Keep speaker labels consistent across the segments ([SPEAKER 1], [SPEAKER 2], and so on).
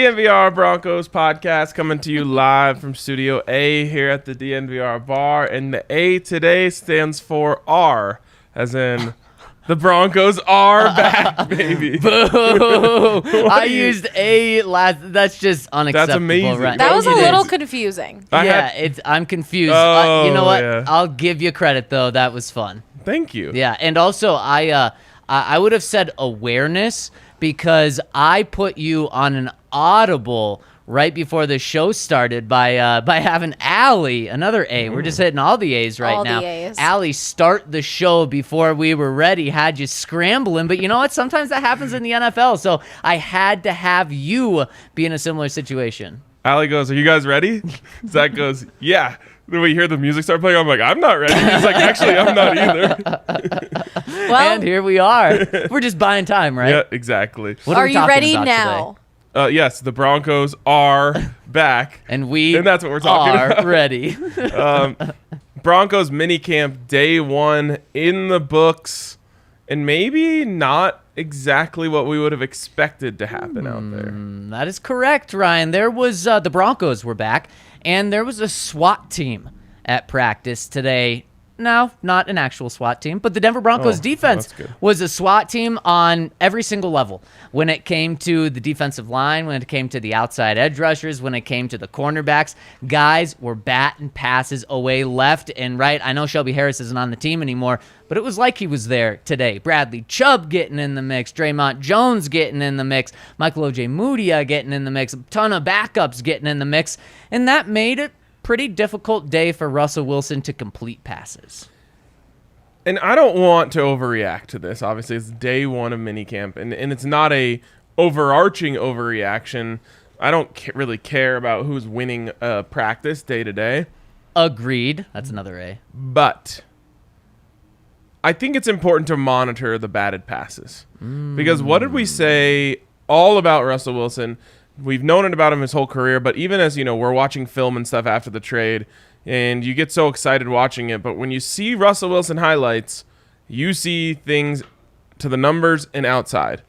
[SPEAKER 1] DNVR Broncos podcast coming to you live from Studio A here at the DNVR bar. And the A today stands for R, as in the Broncos are back, baby.
[SPEAKER 2] Boo! I used A last. That's just unacceptable.
[SPEAKER 1] That's amazing.
[SPEAKER 2] Right?
[SPEAKER 3] That was a
[SPEAKER 2] It
[SPEAKER 3] little
[SPEAKER 2] is.
[SPEAKER 3] confusing.
[SPEAKER 2] I'm confused.
[SPEAKER 1] Oh,
[SPEAKER 2] you know what?
[SPEAKER 1] yeah.
[SPEAKER 2] I'll give you credit though. That was fun.
[SPEAKER 1] Thank you.
[SPEAKER 2] Yeah, and also I would have said awareness because I put you on an audible right before the show started by having Allie, another A. We're just hitting all the A's right
[SPEAKER 3] All
[SPEAKER 2] now.
[SPEAKER 3] the A's.
[SPEAKER 2] Allie start the show before we were ready, had you scrambling. But you know what? Sometimes that happens in the NFL. So I had to have you be in a similar situation.
[SPEAKER 1] Allie goes, "Are you guys ready?" Zach goes, "Yeah." Then we hear the music start playing. I'm like, "I'm not ready." He's like, "Actually, I'm not either."
[SPEAKER 3] Well,
[SPEAKER 2] And here we are. We're just buying time, right?
[SPEAKER 1] Yeah, exactly.
[SPEAKER 2] What
[SPEAKER 3] are
[SPEAKER 2] we
[SPEAKER 3] you
[SPEAKER 2] talking
[SPEAKER 3] ready
[SPEAKER 2] about
[SPEAKER 3] now?
[SPEAKER 2] today?
[SPEAKER 1] Yes, the Broncos are back.
[SPEAKER 2] And
[SPEAKER 1] that's what we're talking
[SPEAKER 2] are
[SPEAKER 1] about.
[SPEAKER 2] ready.
[SPEAKER 1] Broncos minicamp day 1 in the books, and maybe not exactly what we would have expected to happen out there.
[SPEAKER 2] That is correct, Ryan. There was the Broncos were back, and there was a SWAT team at practice today. No, not an actual SWAT team, but the Denver Broncos defense
[SPEAKER 1] that's good.
[SPEAKER 2] was a SWAT team on every single level. When it came to the defensive line, when it came to the outside edge rushers, when it came to the cornerbacks, guys were batting passes away left and right. I know Shelby Harris isn't on the team anymore, but it was like he was there today. Bradley Chubb getting in the mix, Draymond Jones getting in the mix, Michael Ojemudia getting in the mix, a ton of backups getting in the mix, and that made it pretty difficult day for Russell Wilson to complete passes.
[SPEAKER 1] And I don't want to overreact to this. Obviously, it's day 1 of minicamp, and it's not a overarching overreaction. I don't really care about who's winning practice day to day.
[SPEAKER 2] Agreed. That's another A.
[SPEAKER 1] But I think it's important to monitor the batted passes. Because what did we say all about Russell Wilson? We've known it about him his whole career, but even as, we're watching film and stuff after the trade, and you get so excited watching it, but when you see Russell Wilson highlights, you see things to the numbers and outside.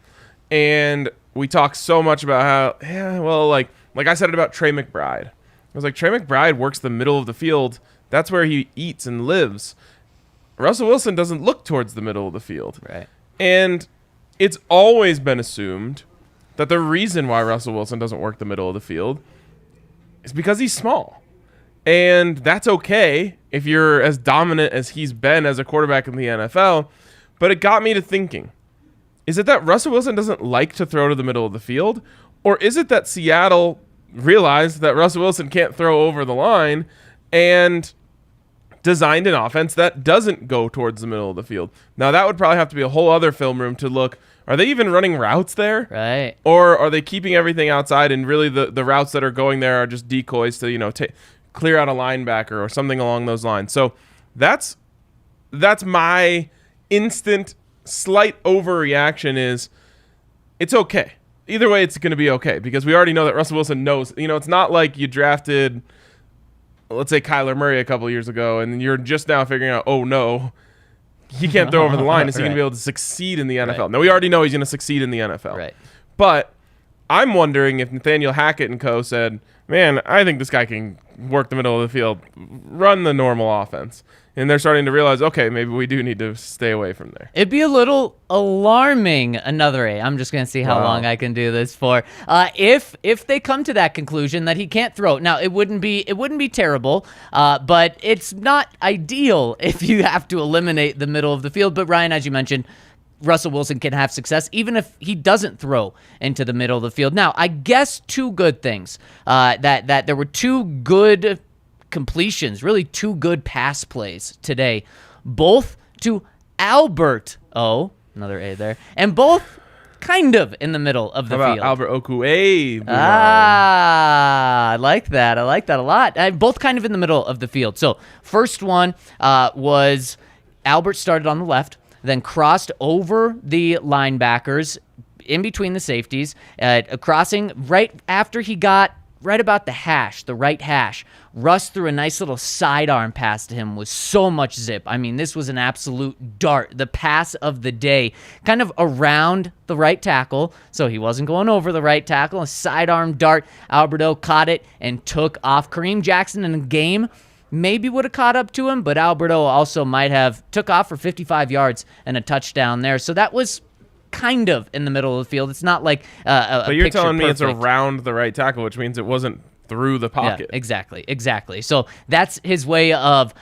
[SPEAKER 1] And we talk so much about how, like I said it about Trey McBride. I was like, Trey McBride works the middle of the field. That's where he eats and lives. Russell Wilson doesn't look towards the middle of the field.
[SPEAKER 2] Right.
[SPEAKER 1] And it's always been assumed that the reason why Russell Wilson doesn't work the middle of the field is because he's small. And that's okay if you're as dominant as he's been as a quarterback in the NFL. But it got me to thinking, is it that Russell Wilson doesn't like to throw to the middle of the field? Or is it that Seattle realized that Russell Wilson can't throw over the line and designed an offense that doesn't go towards the middle of the field? Now, that would probably have to be a whole other film room to look. Are they even running routes there?
[SPEAKER 2] Right.
[SPEAKER 1] Or are they keeping everything outside, and really the routes that are going there are just decoys to, clear out a linebacker or something along those lines? So that's my instant slight overreaction is it's okay. Either way, it's going to be okay because we already know that Russell Wilson knows. It's not like you drafted, let's say, Kyler Murray a couple of years ago, and you're just now figuring out, oh, no, he can't throw over the line. Is he going to be able to succeed in the NFL?
[SPEAKER 2] Right.
[SPEAKER 1] Now, we already know he's going to succeed in the NFL.
[SPEAKER 2] Right.
[SPEAKER 1] But I'm wondering if Nathaniel Hackett and co. said, man, I think this guy can work the middle of the field, run the normal offense. And they're starting to realize, okay, maybe we do need to stay away from there.
[SPEAKER 2] It'd be a little alarming. Another A. I'm just gonna see how long I can do this for. If they come to that conclusion that he can't throw, now it wouldn't be terrible, but it's not ideal if you have to eliminate the middle of the field. But Ryan, as you mentioned, Russell Wilson can have success even if he doesn't throw into the middle of the field. Now, I guess two good things. That there were two good completions, really two good pass plays today, both to Albert another A there, and both kind of in the middle of the
[SPEAKER 1] How about
[SPEAKER 2] field.
[SPEAKER 1] Albert Okue?
[SPEAKER 2] I like that. I like that a lot. Both kind of in the middle of the field. So first one was Albert started on the left, then crossed over the linebackers in between the safeties, crossing right after he got right about the right hash, Russ threw a nice little sidearm pass to him with so much zip. I mean, this was an absolute dart. The pass of the day, kind of around the right tackle, so he wasn't going over the right tackle. A sidearm dart. Alberto caught it and took off. Kareem Jackson in the game maybe would have caught up to him, but Alberto also might have took off for 55 yards and a touchdown there. So that was kind of in the middle of the field. It's not like
[SPEAKER 1] but you're telling me
[SPEAKER 2] perfect.
[SPEAKER 1] it's around the right tackle, which means it wasn't through the pocket.
[SPEAKER 2] Yeah, exactly. So that's his way of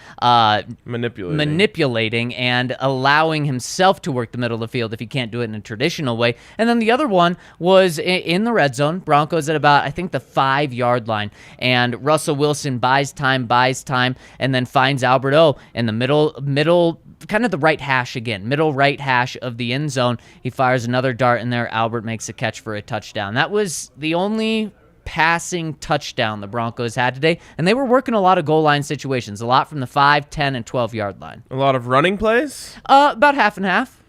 [SPEAKER 2] manipulating and allowing himself to work the middle of the field if he can't do it in a traditional way. And then the other one was in the red zone. Broncos at about, I think, the 5-yard line. And Russell Wilson buys time, and then finds Alberto in the middle, kind of the right hash again, middle right hash of the end zone. He fires another dart in there. Albert makes a catch for a touchdown. That was the only passing touchdown the Broncos had today, and they were working a lot of goal line situations, a lot from the 5, 10, and 12-yard line.
[SPEAKER 1] A lot of running plays?
[SPEAKER 2] About half and half.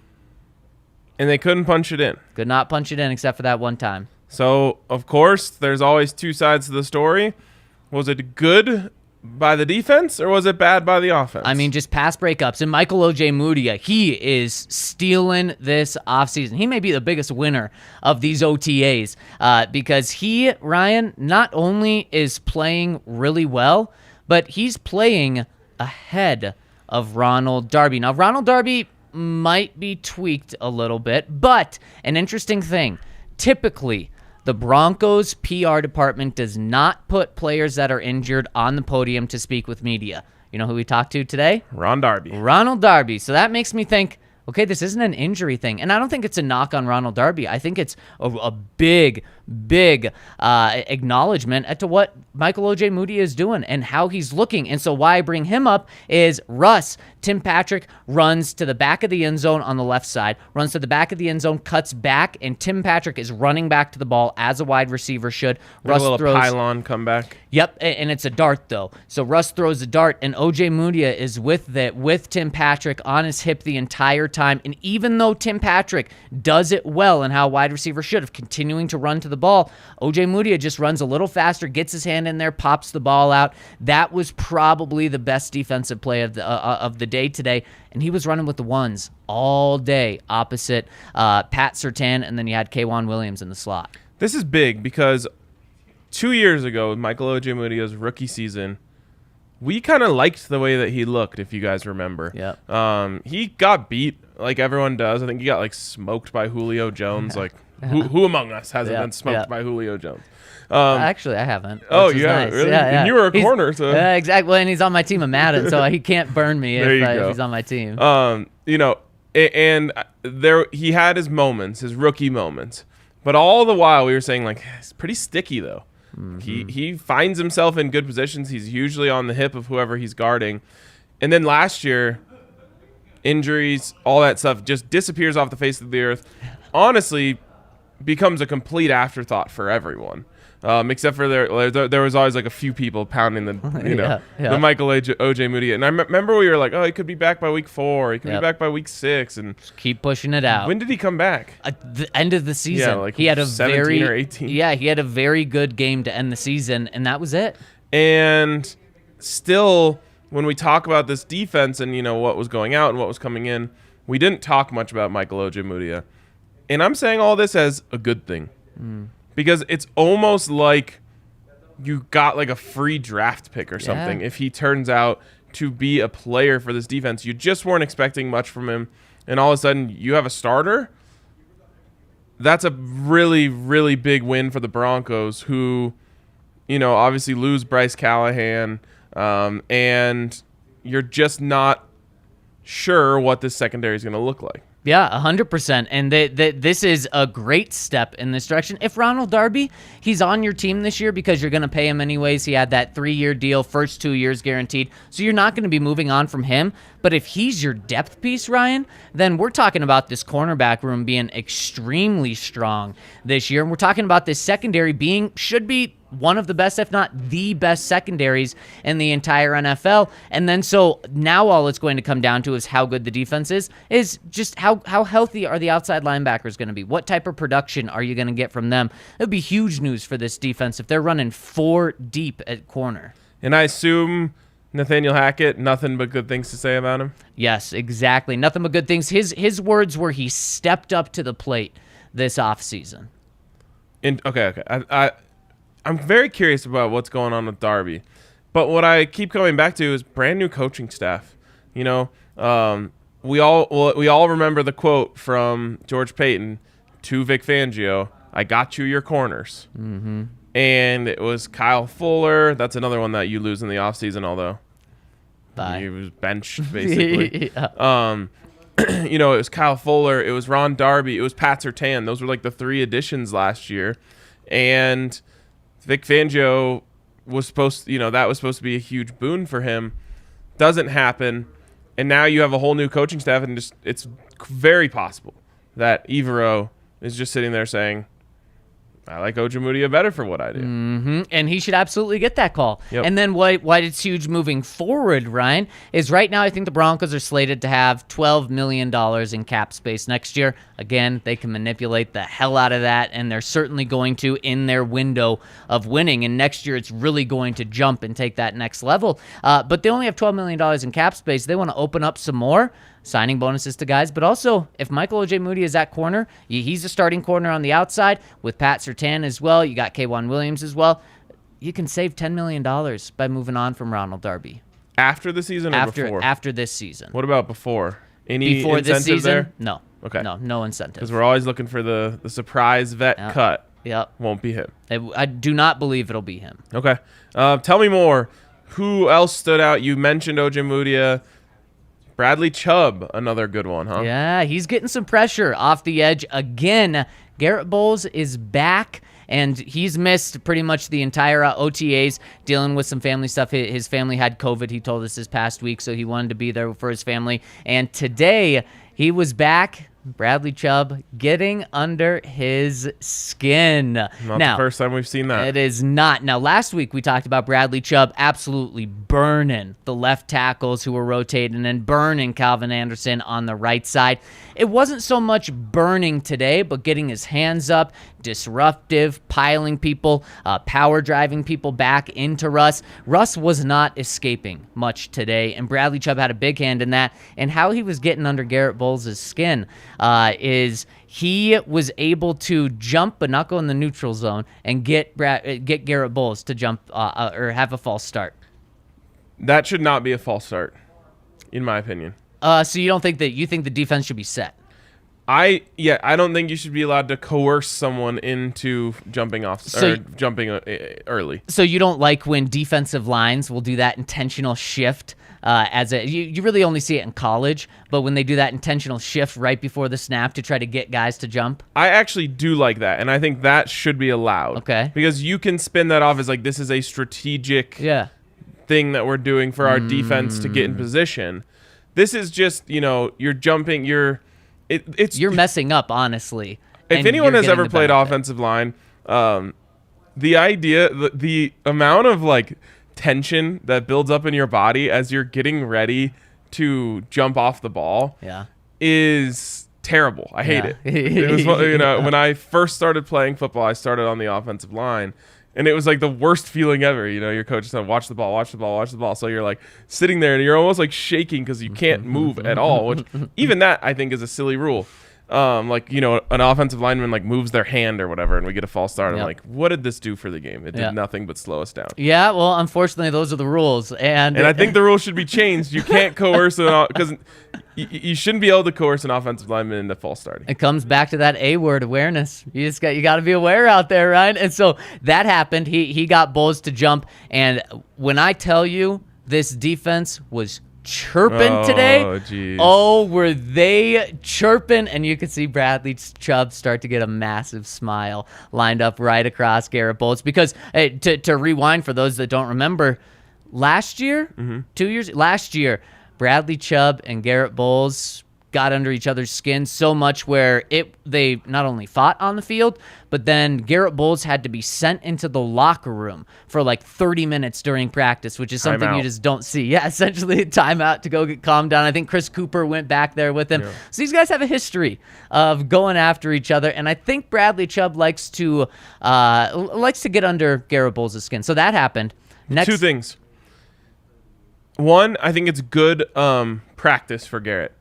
[SPEAKER 1] And they couldn't punch it in.
[SPEAKER 2] Could not punch it in except for that one time.
[SPEAKER 1] So, of course, there's always two sides to the story. Was it good by the defense, or was it bad by the offense?
[SPEAKER 2] I mean, just pass breakups. And Michael Ojemudia, he is stealing this offseason. He may be the biggest winner of these OTAs because he, Ryan, not only is playing really well, but he's playing ahead of Ronald Darby. Now, Ronald Darby might be tweaked a little bit, but an interesting thing, typically, the Broncos PR department does not put players that are injured on the podium to speak with media. You know who we talked to today? Ronald Darby. So that makes me think, okay, this isn't an injury thing. And I don't think it's a knock on Ronald Darby. I think it's a big acknowledgement as to what Michael Ojemudia is doing and how he's looking. And so why I bring him up is Tim Patrick runs to the back of the end zone on the left side, runs to the back of the end zone, cuts back, and Tim Patrick is running back to the ball as a wide receiver should.
[SPEAKER 1] Russ throws a pylon comeback.
[SPEAKER 2] Yep, and it's a dart, though. So Russ throws a dart, and Ojemudia is with Tim Patrick on his hip the entire time. And even though Tim Patrick does it well and how a wide receiver should have, continuing to run to the ball, Ojemudia just runs a little faster, gets his hand in there, pops the ball out. That was probably the best defensive play of the day today, and he was running with the ones all day opposite Pat Surtain, and then you had K'Wan Williams in the slot.
[SPEAKER 1] This is big because 2 years ago, Michael Ojemudia's rookie season, we kind of liked the way that he looked, if you guys remember.
[SPEAKER 2] Yep.
[SPEAKER 1] He got beat like everyone does. I think he got like smoked by Julio Jones. Like who among us hasn't been smoked by Julio Jones?
[SPEAKER 2] Actually, I haven't.
[SPEAKER 1] Oh, yeah,
[SPEAKER 2] nice.
[SPEAKER 1] really?
[SPEAKER 2] Yeah.
[SPEAKER 1] And you were a corner, so
[SPEAKER 2] exactly. And he's on my team of Madden, so he can't burn me if he's on my team.
[SPEAKER 1] And there he had his moments, his rookie moments, but all the while we were saying like it's pretty sticky though. Mm-hmm. He finds himself in good positions. He's usually on the hip of whoever he's guarding, and then last year, injuries, all that stuff just disappears off the face of the earth. Honestly, becomes a complete afterthought for everyone. Except for there was always like a few people pounding the the Michael Ojemudia, and I remember we were like, oh, he could be back by week 4, he could be back by week 6, and
[SPEAKER 2] just keep pushing it out.
[SPEAKER 1] When did he come back?
[SPEAKER 2] At the end of the season.
[SPEAKER 1] Yeah, like
[SPEAKER 2] he had a
[SPEAKER 1] 17 or 18.
[SPEAKER 2] Yeah, he had a very good game to end the season, and that was it.
[SPEAKER 1] And still, when we talk about this defense and what was going out and what was coming in, we didn't talk much about Michael Ojemudia, and I'm saying all this as a good thing. Because it's almost like you got like a free draft pick or something if he turns out to be a player for this defense. You just weren't expecting much from him, and all of a sudden you have a starter. That's a really, really big win for the Broncos, who, obviously lose Bryce Callahan, and you're just not sure what this secondary is going to look like.
[SPEAKER 2] Yeah, 100%. And this is a great step in this direction. If Ronald Darby, he's on your team this year because you're going to pay him anyways. He had that 3-year deal, first 2 years guaranteed. So you're not going to be moving on from him. But if he's your depth piece, Ryan, then we're talking about this cornerback room being extremely strong this year. And we're talking about this secondary should be one of the best, if not the best secondaries in the entire NFL. And then so now all it's going to come down to is how good the defense is just how how healthy are the outside linebackers going to be? What type of production are you going to get from them? It would be huge news for this defense if they're running 4 deep at corner.
[SPEAKER 1] And I assume Nathaniel Hackett, nothing but good things to say about him?
[SPEAKER 2] Yes, exactly. Nothing but good things. His words were he stepped up to the plate this offseason.
[SPEAKER 1] Okay. I'm very curious about what's going on with Darby. But what I keep coming back to is brand new coaching staff. We all remember the quote from George Payton to Vic Fangio, "I got you your corners." Mm-hmm. And it was Kyle Fuller. That's another one that you lose in the offseason, although he was benched, basically. It was Kyle Fuller. It was Ron Darby. It was Pat Surtain. Those were like the 3 additions last year. And Vic Fangio was supposed to be a huge boon for him. Doesn't happen. And now you have a whole new coaching staff, and it's very possible that Evero is just sitting there saying, "I like Ojemudia better for what I do."
[SPEAKER 2] Mm-hmm. And he should absolutely get that call.
[SPEAKER 1] Yep.
[SPEAKER 2] And then why it's huge moving forward, Ryan, is right now I think the Broncos are slated to have $12 million in cap space next year. Again, they can manipulate the hell out of that, and they're certainly going to in their window of winning. And next year it's really going to jump and take that next level. But they only have $12 million in cap space. They want to open up some more. Signing bonuses to guys, but also if Michael Ojemudia is at corner, he's a starting corner on the outside with Pat Surtain as well. You got K'Wan Williams as well. You can save $10 million by moving on from Ronald Darby.
[SPEAKER 1] After the season or before?
[SPEAKER 2] After this season.
[SPEAKER 1] What about before? Any
[SPEAKER 2] before this season?
[SPEAKER 1] There?
[SPEAKER 2] No.
[SPEAKER 1] Okay.
[SPEAKER 2] No incentive.
[SPEAKER 1] Because we're always looking for the surprise vet cut.
[SPEAKER 2] Yep.
[SPEAKER 1] Won't be him.
[SPEAKER 2] I do not believe it'll be him.
[SPEAKER 1] Okay. Tell me more. Who else stood out? You mentioned Ojemudia. Bradley Chubb, another good one, huh?
[SPEAKER 2] Yeah, he's getting some pressure off the edge again. Garrett Bowles is back, and he's missed pretty much the entire OTAs, dealing with some family stuff. His family had COVID, he told us this past week, so he wanted to be there for his family. And today, he was back. Bradley Chubb getting under his skin.
[SPEAKER 1] Not the first time we've seen that.
[SPEAKER 2] It is not. Now, last week we talked about Bradley Chubb absolutely burning the left tackles who were rotating and burning Calvin Anderson on the right side. It wasn't so much burning today, but getting his hands up, disruptive, piling people, power driving people back into Russ. Russ was not escaping much today, and Bradley Chubb had a big hand in that. And how he was getting under Garrett Bowles' skin is he was able to jump but not go in the neutral zone and get Garrett Bowles to jump or have a false start.
[SPEAKER 1] That should not be a false start, in my opinion.
[SPEAKER 2] So you think the defense should be set?
[SPEAKER 1] I don't think you should be allowed to coerce someone into jumping off jumping early.
[SPEAKER 2] So you don't like when defensive lines will do that intentional shift you really only see it in college, but when they do that intentional shift right before the snap to try to get guys to jump?
[SPEAKER 1] I actually do like that, and I think that should be allowed.
[SPEAKER 2] Okay.
[SPEAKER 1] Because you can spin that off as like this is a strategic thing that we're doing for our defense to get in position. This is just, you're jumping, you're
[SPEAKER 2] messing up, honestly.
[SPEAKER 1] If anyone has ever played offensive line, the idea, the amount of like tension that builds up in your body as you're getting ready to jump off the ball is terrible. I hate it. It was when I first started playing football, I started on the offensive line, and it was like the worst feeling ever. Your coach said, watch the ball, watch the ball, watch the ball. So you're like sitting there and you're almost like shaking because you can't move at all, which even that I think is a silly rule. An offensive lineman like moves their hand or whatever, and we get a false start. I'm like, what did this do for the game? It did nothing but slow us down.
[SPEAKER 2] Yeah, well, unfortunately, those are the rules, and
[SPEAKER 1] I think the rules should be changed. You can't coerce because you shouldn't be able to coerce an offensive lineman into false starting.
[SPEAKER 2] It comes back to that A-word, awareness. You got to be aware out there, right? And so that happened. He got Bowles to jump, and when I tell you this defense was chirping today.
[SPEAKER 1] Geez.
[SPEAKER 2] Oh, were they chirping? And you could see Bradley Chubb start to get a massive smile lined up right across Garrett Bowles. Because to rewind for those that don't remember, last year, 2 years, last year, Bradley Chubb and Garrett Bowles got under each other's skin so much where they not only fought on the field, but then Garrett Bowles had to be sent into the locker room for like 30 minutes during practice, which is something you just don't see. Yeah, essentially a timeout to go get calmed down. I think Chris Cooper went back there with him. Yeah. So these guys have a history of going after each other, and I think Bradley Chubb likes to get under Garrett Bowles' skin. So that happened. Next,
[SPEAKER 1] 2 things. One, I think it's good practice for Garrett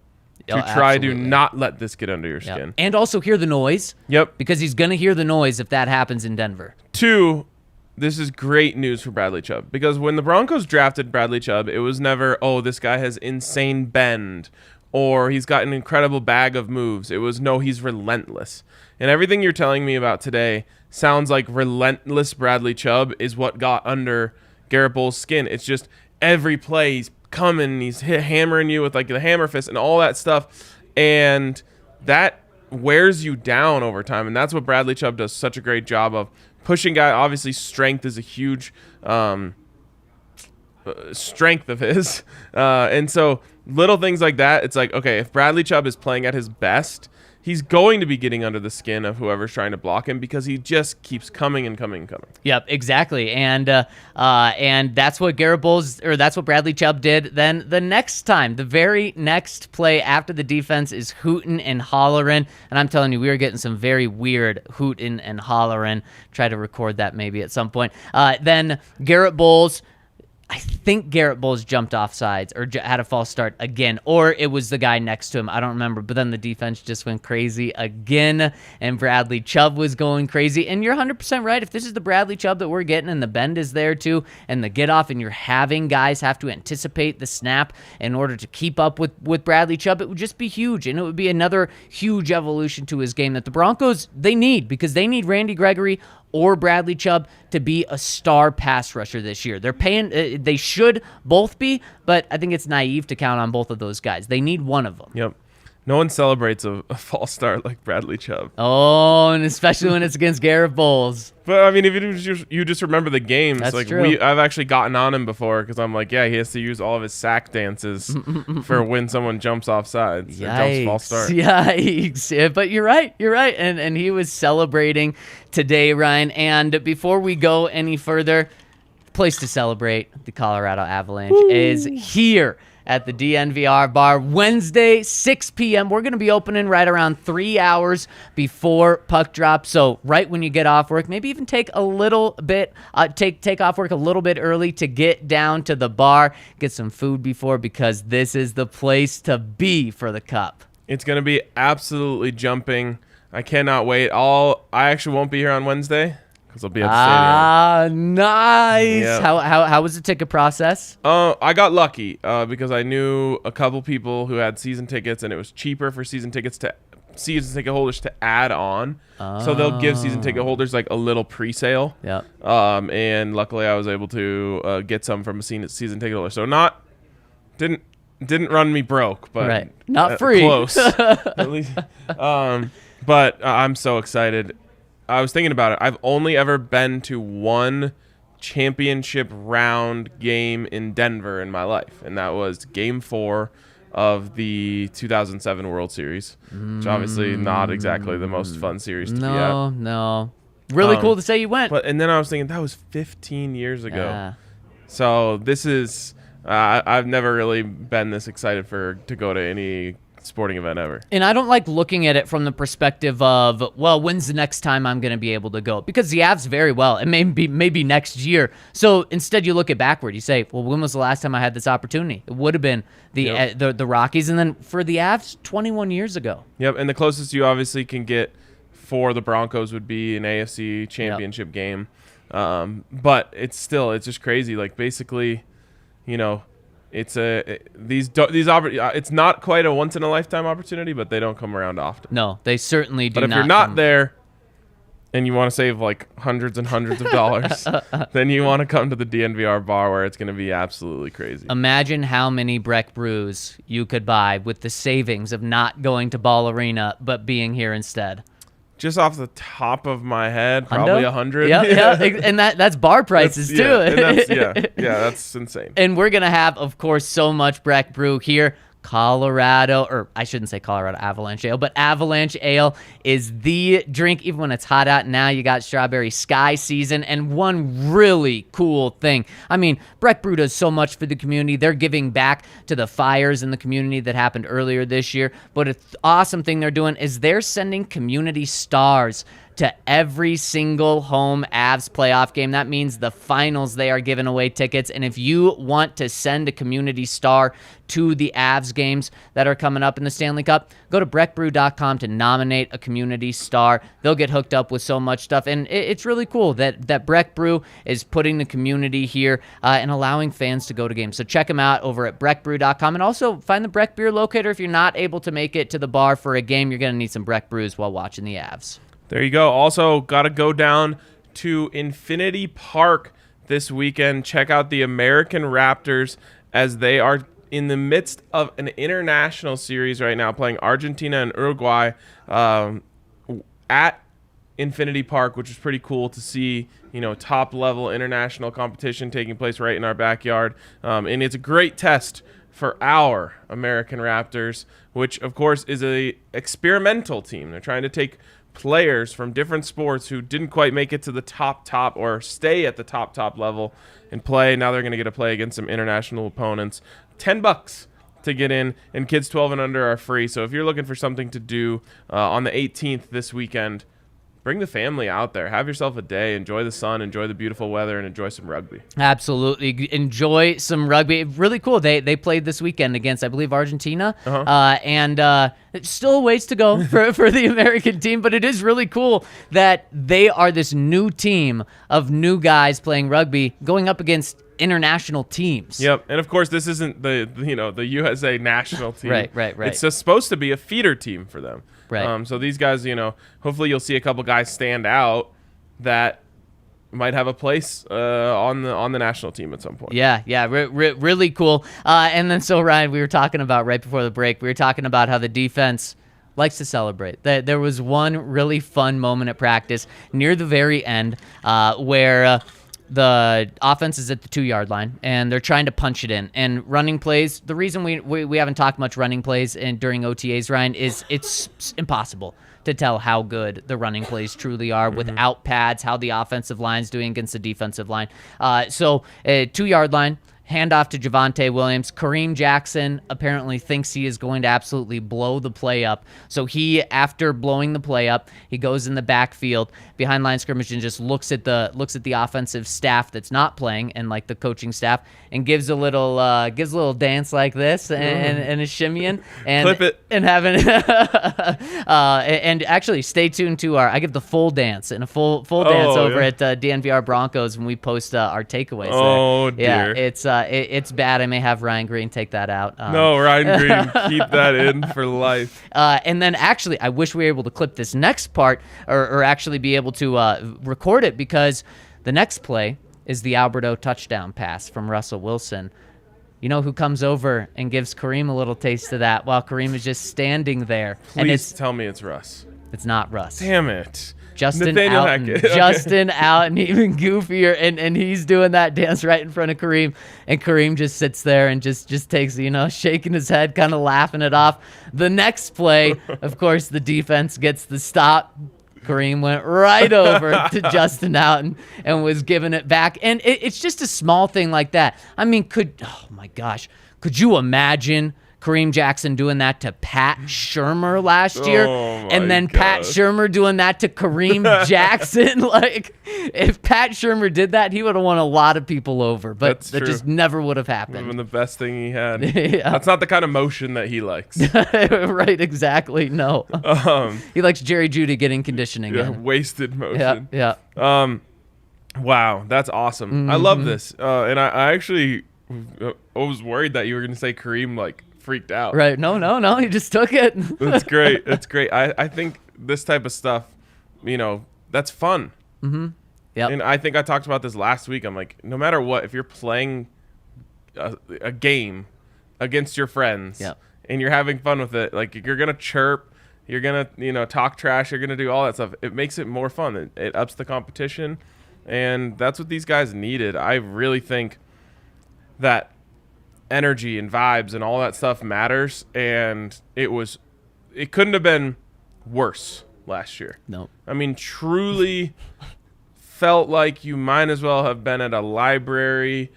[SPEAKER 1] to try to not let this get under your skin.
[SPEAKER 2] And also hear the noise.
[SPEAKER 1] Yep.
[SPEAKER 2] Because he's going to hear the noise if that happens in Denver.
[SPEAKER 1] 2, this is great news for Bradley Chubb. Because when the Broncos drafted Bradley Chubb, it was never, oh, this guy has insane bend or he's got an incredible bag of moves. It was, no, he's relentless. And everything you're telling me about today sounds like relentless Bradley Chubb is what got under Garrett Bowles' skin. It's just every play he's coming, he's hammering you with like the hammer fist and all that stuff, and that wears you down over time. And that's what Bradley Chubb does such a great job of. Pushing guy, obviously strength is a huge strength of his, and so little things like that, it's like, okay, if Bradley Chubb is playing at his best, he's going to be getting under the skin of whoever's trying to block him because he just keeps coming and coming and coming.
[SPEAKER 2] Yep, exactly. And that's what that's what Bradley Chubb did. Then the next time, the very next play after the defense is hooting and hollering. And I'm telling you, we were getting some very weird hooting and hollering. Try to record that maybe at some point. Then Garrett Bowles, I think Garrett Bowles jumped off sides or had a false start again, or it was the guy next to him. I don't remember. But then the defense just went crazy again, and Bradley Chubb was going crazy. And you're 100% right. If this is the Bradley Chubb that we're getting and the bend is there too, and the get off, and you're having guys have to anticipate the snap in order to keep up with Bradley Chubb, it would just be huge. And it would be another huge evolution to his game that the Broncos, they need, because they need Randy Gregory or Bradley Chubb to be a star pass rusher this year. They should both be, but I think it's naive to count on both of those guys. They need one of them.
[SPEAKER 1] Yep. No one celebrates a false start like Bradley Chubb.
[SPEAKER 2] Oh, and especially when it's against Garrett Bowles.
[SPEAKER 1] But, I mean, if you just remember the games.
[SPEAKER 2] That's
[SPEAKER 1] like
[SPEAKER 2] true.
[SPEAKER 1] I've actually gotten on him before because I'm like, yeah, he has to use all of his sack dances for when someone jumps off sides. Or jumps false start.
[SPEAKER 2] Yikes. Yeah, but you're right. And he was celebrating today, Ryan. And before we go any further, place to celebrate the Colorado Avalanche is here at the DNVR bar Wednesday, 6 p.m. We're going to be opening right around 3 hours before puck drop. So right when you get off work, maybe even take a little bit, take off work a little bit early to get down to the bar, get some food before, because this is the place to be for the Cup.
[SPEAKER 1] It's going to be absolutely jumping. I cannot wait. I actually won't be here on Wednesday because I'll be at the stadium.
[SPEAKER 2] Nice.
[SPEAKER 1] Yep.
[SPEAKER 2] How was the ticket process?
[SPEAKER 1] I got lucky because I knew a couple people who had season tickets, and it was cheaper for season ticket holders to add on. So they'll give season ticket holders like a little pre-sale.
[SPEAKER 2] Yep.
[SPEAKER 1] And luckily I was able to get some from a season ticket holder. So didn't run me broke, but
[SPEAKER 2] right. Not free.
[SPEAKER 1] Close. At least. But I'm so excited. I was thinking about it. I've only ever been to one championship round game in Denver in my life, and that was Game 4 of the 2007 World Series, which obviously not exactly the most fun series to be at.
[SPEAKER 2] No. Really cool to say you went.
[SPEAKER 1] And then I was thinking, that was 15 years ago.
[SPEAKER 2] Yeah.
[SPEAKER 1] So this is... I've never really been this excited to go to any sporting event ever.
[SPEAKER 2] And I don't like looking at it from the perspective of, well, when's the next time I'm going to be able to go? Because the Avs very well, it may be next year. So instead you look at backward. You say, well, when was the last time I had this opportunity? It would have been the Rockies. And then for the Avs, 21 years ago.
[SPEAKER 1] Yep, and the closest you obviously can get for the Broncos would be an AFC championship game. But it's just crazy. Like, basically, it's it's not quite a once in a lifetime opportunity, but they don't come around often.
[SPEAKER 2] No, they certainly do not.
[SPEAKER 1] But if you're not there and you want to save like hundreds and hundreds of dollars, then you want to come to the DNVR bar, where it's going to be absolutely crazy.
[SPEAKER 2] Imagine how many Breck brews you could buy with the savings of not going to Ball Arena but being here instead.
[SPEAKER 1] Just off the top of my head, probably 100.
[SPEAKER 2] Yeah, and that's bar prices too.
[SPEAKER 1] That's insane.
[SPEAKER 2] And we're gonna have, of course, so much Breck brew here. Colorado, or I shouldn't say Colorado Avalanche Ale, but Avalanche Ale is the drink, even when it's hot out. Now you got Strawberry Sky season, and one really cool thing. I mean, Breck Brew does so much for the community. They're giving back to the fires in the community that happened earlier this year, but an awesome thing they're doing is they're sending community stars to every single home Avs playoff game. That means the finals, they are giving away tickets. And if you want to send a community star to the Avs games that are coming up in the Stanley Cup, go to breckbrew.com to nominate a community star. They'll get hooked up with so much stuff. And it's really cool that Breck Brew is putting the community here and allowing fans to go to games. So check them out over at breckbrew.com. And also find the Breck Beer Locator. If you're not able to make it to the bar for a game, you're going to need some Breck Brews while watching the Avs.
[SPEAKER 1] There you go. Also, got to go down to Infinity Park this weekend. Check out the American Raptors as they are in the midst of an international series right now, playing Argentina and Uruguay at Infinity Park, which is pretty cool to see, top-level international competition taking place right in our backyard. And it's a great test for our American Raptors, which, of course, is a experimental team. They're trying to take players from different sports who didn't quite make it to the top or stay at the top level and play. Now they're going to get to play against some international opponents. $10 to get in, and kids 12 and under are free. So if you're looking for something to do on the 18th this weekend, bring the family out there. Have yourself a day. Enjoy the sun, enjoy the beautiful weather, and enjoy some rugby.
[SPEAKER 2] Absolutely. Enjoy some rugby. Really cool. They played this weekend against, I believe, Argentina. And it's still a ways to go for the American team, but it is really cool that they are this new team of new guys playing rugby going up against international teams.
[SPEAKER 1] Yep. And of course, this isn't the USA national team.
[SPEAKER 2] Right.
[SPEAKER 1] It's just supposed to be a feeder team for them.
[SPEAKER 2] Right.
[SPEAKER 1] So these guys, hopefully you'll see a couple guys stand out that might have a place on the national team at some point.
[SPEAKER 2] Yeah, really cool. And then, so Ryan, we were talking about right before the break, we were talking about how the defense likes to celebrate. There was one really fun moment at practice near the very end where the offense is at the 2-yard line, and they're trying to punch it in. And running plays, the reason we haven't talked much running plays during OTAs, Ryan, is it's impossible to tell how good the running plays truly are without pads, how the offensive line's doing against the defensive line. So 2-yard line, handoff to Javonte Williams. Kareem Jackson apparently thinks he is going to absolutely blow the play up. So he, after blowing the play up, he goes in the backfield behind line scrimmage and just looks at the offensive staff that's not playing and like the coaching staff and gives a little dance like this and a shimmying and
[SPEAKER 1] clip it
[SPEAKER 2] and having and actually stay tuned to I give the full dance and a full dance over at DNVR Broncos when we post our takeaways.
[SPEAKER 1] Oh
[SPEAKER 2] there.
[SPEAKER 1] dear.
[SPEAKER 2] Yeah, it's bad. I may have Ryan Green take that out.
[SPEAKER 1] No, Ryan Green, keep that in for life.
[SPEAKER 2] And then actually, I wish we were able to clip this next part or actually be able to record it, because the next play is the Alberto touchdown pass from Russell Wilson. You know who comes over and gives Kareem a little taste of that while Kareem is just standing there?
[SPEAKER 1] Please tell me it's Russ.
[SPEAKER 2] It's not Russ.
[SPEAKER 1] Damn it.
[SPEAKER 2] Justin
[SPEAKER 1] Nathaniel
[SPEAKER 2] Outen.
[SPEAKER 1] Hackett. Okay.
[SPEAKER 2] Justin Outen, even goofier, and he's doing that dance right in front of Kareem, and Kareem just sits there and just takes, shaking his head, kind of laughing it off. The next play, of course, the defense gets the stop. Kareem went right over to Justin Outen and was giving it back. And it's just a small thing like that. I mean, could you imagine Kareem Jackson doing that to Pat Shurmur last year, and then Pat Shurmur doing that to Kareem Jackson? Like, if Pat Shurmur did that, he would have won a lot of people over, but that just never would have happened.
[SPEAKER 1] Even the best thing he had.
[SPEAKER 2] Yeah.
[SPEAKER 1] That's not the kind of motion that he likes.
[SPEAKER 2] Right, exactly. No. He likes Jerry Jeudy getting conditioning.
[SPEAKER 1] Yeah, wasted motion.
[SPEAKER 2] Yeah.
[SPEAKER 1] Wow, that's awesome.
[SPEAKER 2] Mm-hmm.
[SPEAKER 1] I love this. And I actually was worried that you were going to say Kareem, freaked out.
[SPEAKER 2] Right. No. He just took it.
[SPEAKER 1] That's great. That's great. I think this type of stuff, that's fun.
[SPEAKER 2] Mm-hmm. Yep.
[SPEAKER 1] And I think I talked about this last week. I'm like, no matter what, if you're playing a game against your friends and you're having fun with it, you're going to chirp, you're going to, talk trash, you're going to do all that stuff. It makes it more fun. It ups the competition. And that's what these guys needed. I really think that energy and vibes and all that stuff matters. And it couldn't have been worse last year.
[SPEAKER 2] No.
[SPEAKER 1] I mean, truly felt like you might as well have been at a library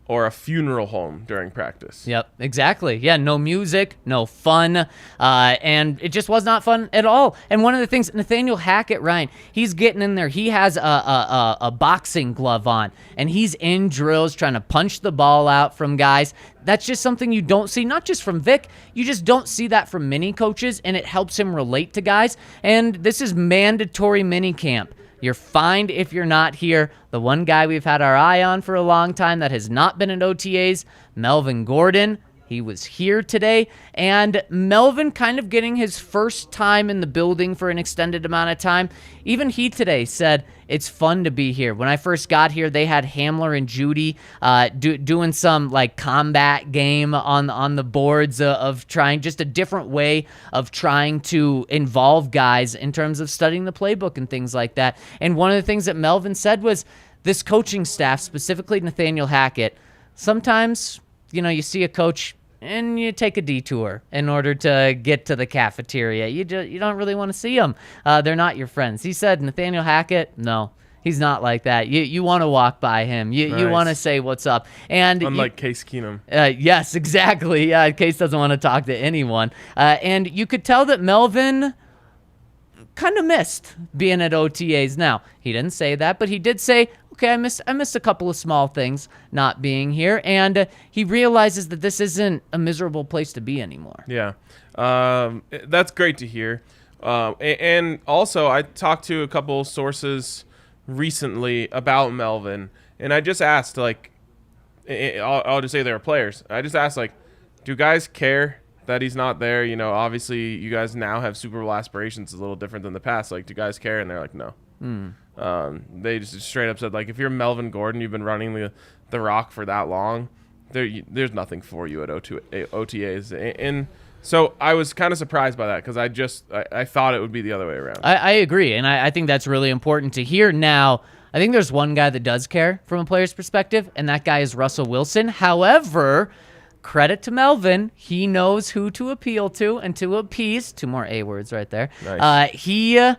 [SPEAKER 1] or a funeral home during practice.
[SPEAKER 2] Yep, exactly. Yeah, no music, no fun, and it just was not fun at all. And one of the things, Nathaniel Hackett, Ryan, he's getting in there. He has a boxing glove on, and he's in drills trying to punch the ball out from guys. That's just something you don't see, not just from Vic. You just don't see that from mini coaches, and it helps him relate to guys. And this is mandatory minicamp. You're fined if you're not here. The one guy we've had our eye on for a long time that has not been in OTAs, Melvin Gordon. He was here today, and Melvin kind of getting his first time in the building for an extended amount of time. Even he today said, it's fun to be here. When I first got here, they had Hamler and Judy doing some like combat game on the boards of trying just a different way of trying to involve guys in terms of studying the playbook and things like that. And one of the things that Melvin said was this coaching staff, specifically Nathaniel Hackett, sometimes, you see a coach and you take a detour in order to get to the cafeteria. You don't really want to see them. They're not your friends. He said Nathaniel Hackett, no, he's not like that. You want to walk by him. You want to say what's up. And
[SPEAKER 1] unlike Case Keenum.
[SPEAKER 2] Yes, exactly. Yeah, Case doesn't want to talk to anyone. And you could tell that Melvin kind of missed being at OTAs. Now, he didn't say that, but he did say, okay, I missed a couple of small things not being here, and he realizes that this isn't a miserable place to be anymore.
[SPEAKER 1] Yeah, that's great to hear. And also, I talked to a couple sources recently about Melvin, and I just asked, like, I'll just say they were players. I just asked, like, do guys care that he's not there? Obviously, you guys now have Super Bowl aspirations. It's a little different than the past. Like, do guys care? And they're like, no. They just straight up said, like, if you're Melvin Gordon, you've been running the rock for that long, there's nothing for you at OTAs. And so I was kind of surprised by that because I thought it would be the other way around.
[SPEAKER 2] I agree, and I think that's really important to hear. Now, I think there's one guy that does care from a player's perspective, and that guy is Russell Wilson. However, credit to Melvin, he knows who to appeal to and to appease. 2 more A words right there.
[SPEAKER 1] Nice.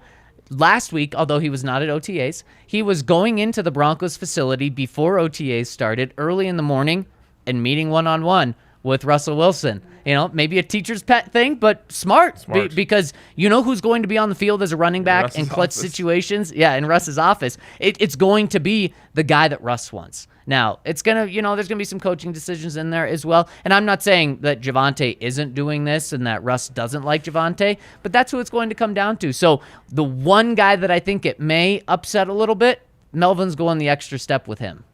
[SPEAKER 2] Last week, although he was not at OTAs, he was going into the Broncos facility before OTAs started early in the morning and meeting one-on-one with Russell Wilson. Maybe a teacher's pet thing, but smart. Because you know who's going to be on the field as a running back in clutch situations? Yeah, in Russ's office. It's going to be the guy that Russ wants. Now, it's going to, there's going to be some coaching decisions in there as well. And I'm not saying that Javonte isn't doing this and that Russ doesn't like Javonte, but that's who it's going to come down to. So the one guy that I think it may upset a little bit, Melvin's going the extra step with him.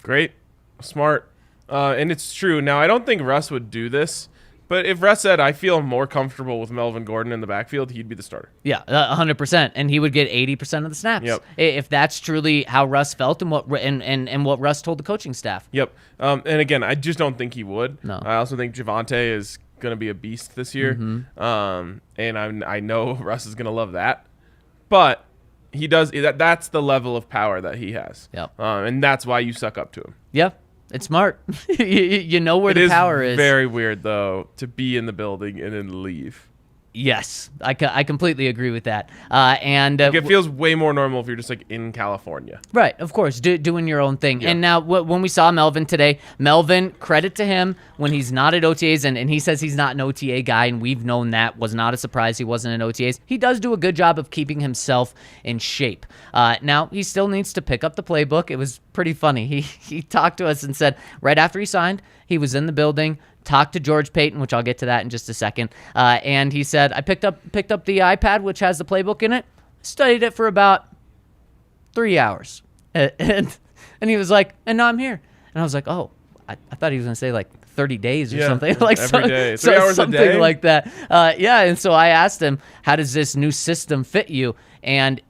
[SPEAKER 1] Great. Smart. And it's true. Now, I don't think Russ would do this, but if Russ said, I feel more comfortable with Melvin Gordon in the backfield, he'd be the starter.
[SPEAKER 2] Yeah, 100%. And he would get 80% of the snaps.
[SPEAKER 1] Yep.
[SPEAKER 2] If that's truly how Russ felt and what Russ told the coaching staff.
[SPEAKER 1] Yep. And again, I just don't think he would.
[SPEAKER 2] No.
[SPEAKER 1] I also think Javonte is going to be a beast this year. And I know Russ is going to love that. But he does. That's the level of power that he has.
[SPEAKER 2] Yep.
[SPEAKER 1] And that's why you suck up to him.
[SPEAKER 2] Yeah. It's smart. You know where the power is.
[SPEAKER 1] It is very weird, though, to be in the building and then leave.
[SPEAKER 2] Yes, I completely agree with that. And
[SPEAKER 1] it feels way more normal if you're just like in California.
[SPEAKER 2] Right, of course, doing your own thing. Yeah. And now when we saw Melvin today, Melvin, credit to him, when he's not at OTAs, and he says he's not an OTA guy, and we've known that, was not a surprise he wasn't at OTAs. He does do a good job of keeping himself in shape. Now, he still needs to pick up the playbook. It was pretty funny. He talked to us and said right after he signed, he was in the building, talked to George Payton, which I'll get to that in just a second, and he said, I picked up the iPad, which has the playbook in it, studied it for about 3 hours, and he was like, and now I'm here. And I was like, oh, I thought he was going to say like 30 days or something. Like
[SPEAKER 1] every day. 3 hours
[SPEAKER 2] something
[SPEAKER 1] a day?
[SPEAKER 2] Like that. Yeah, and so I asked him, how does this new system fit you? And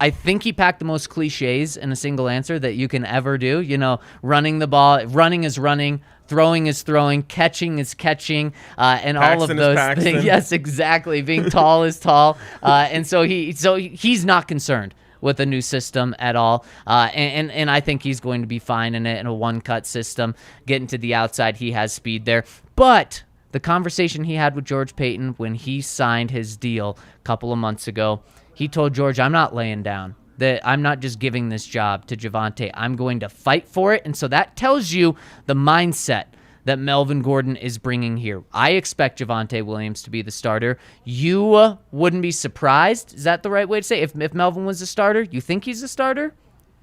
[SPEAKER 2] I think he packed the most cliches in a single answer that you can ever do. Running the ball, running is running, throwing is throwing, catching is catching, and all of those things. Yes, exactly. Being tall is tall, and so he's not concerned with a new system at all. And I think he's going to be fine in it, in a one-cut system. Getting to the outside, he has speed there. But the conversation he had with George Paton when he signed his deal a couple of months ago, he told George, I'm not laying down. That I'm not just giving this job to Javonte. I'm going to fight for it. And so that tells you the mindset that Melvin Gordon is bringing here. I expect Javonte Williams to be the starter. You wouldn't be surprised. Is that the right way to say it? If Melvin was the starter, you think he's the starter?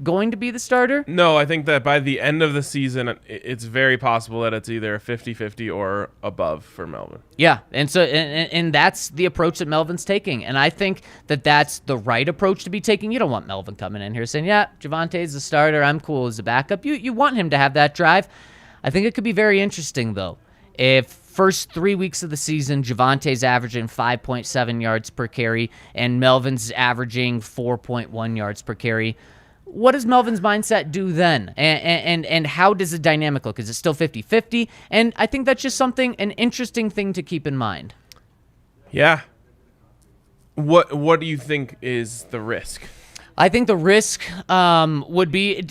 [SPEAKER 2] Going to be the starter?
[SPEAKER 1] No, I think that by the end of the season, it's very possible that it's either a 50-50 or above for Melvin.
[SPEAKER 2] Yeah, and so and that's the approach that Melvin's taking, and I think that that's the right approach to be taking. You don't want Melvin coming in here saying, yeah, Javonte's the starter, I'm cool as a backup. You want him to have that drive. I think it could be very interesting, though, if first 3 weeks of the season, Javonte's averaging 5.7 yards per carry, and Melvin's averaging 4.1 yards per carry. What does Melvin's mindset do then? And how does the dynamic look? Is it still 50-50? And I think that's just an interesting thing to keep in mind.
[SPEAKER 1] Yeah. What do you think is the risk?
[SPEAKER 2] I think the risk would be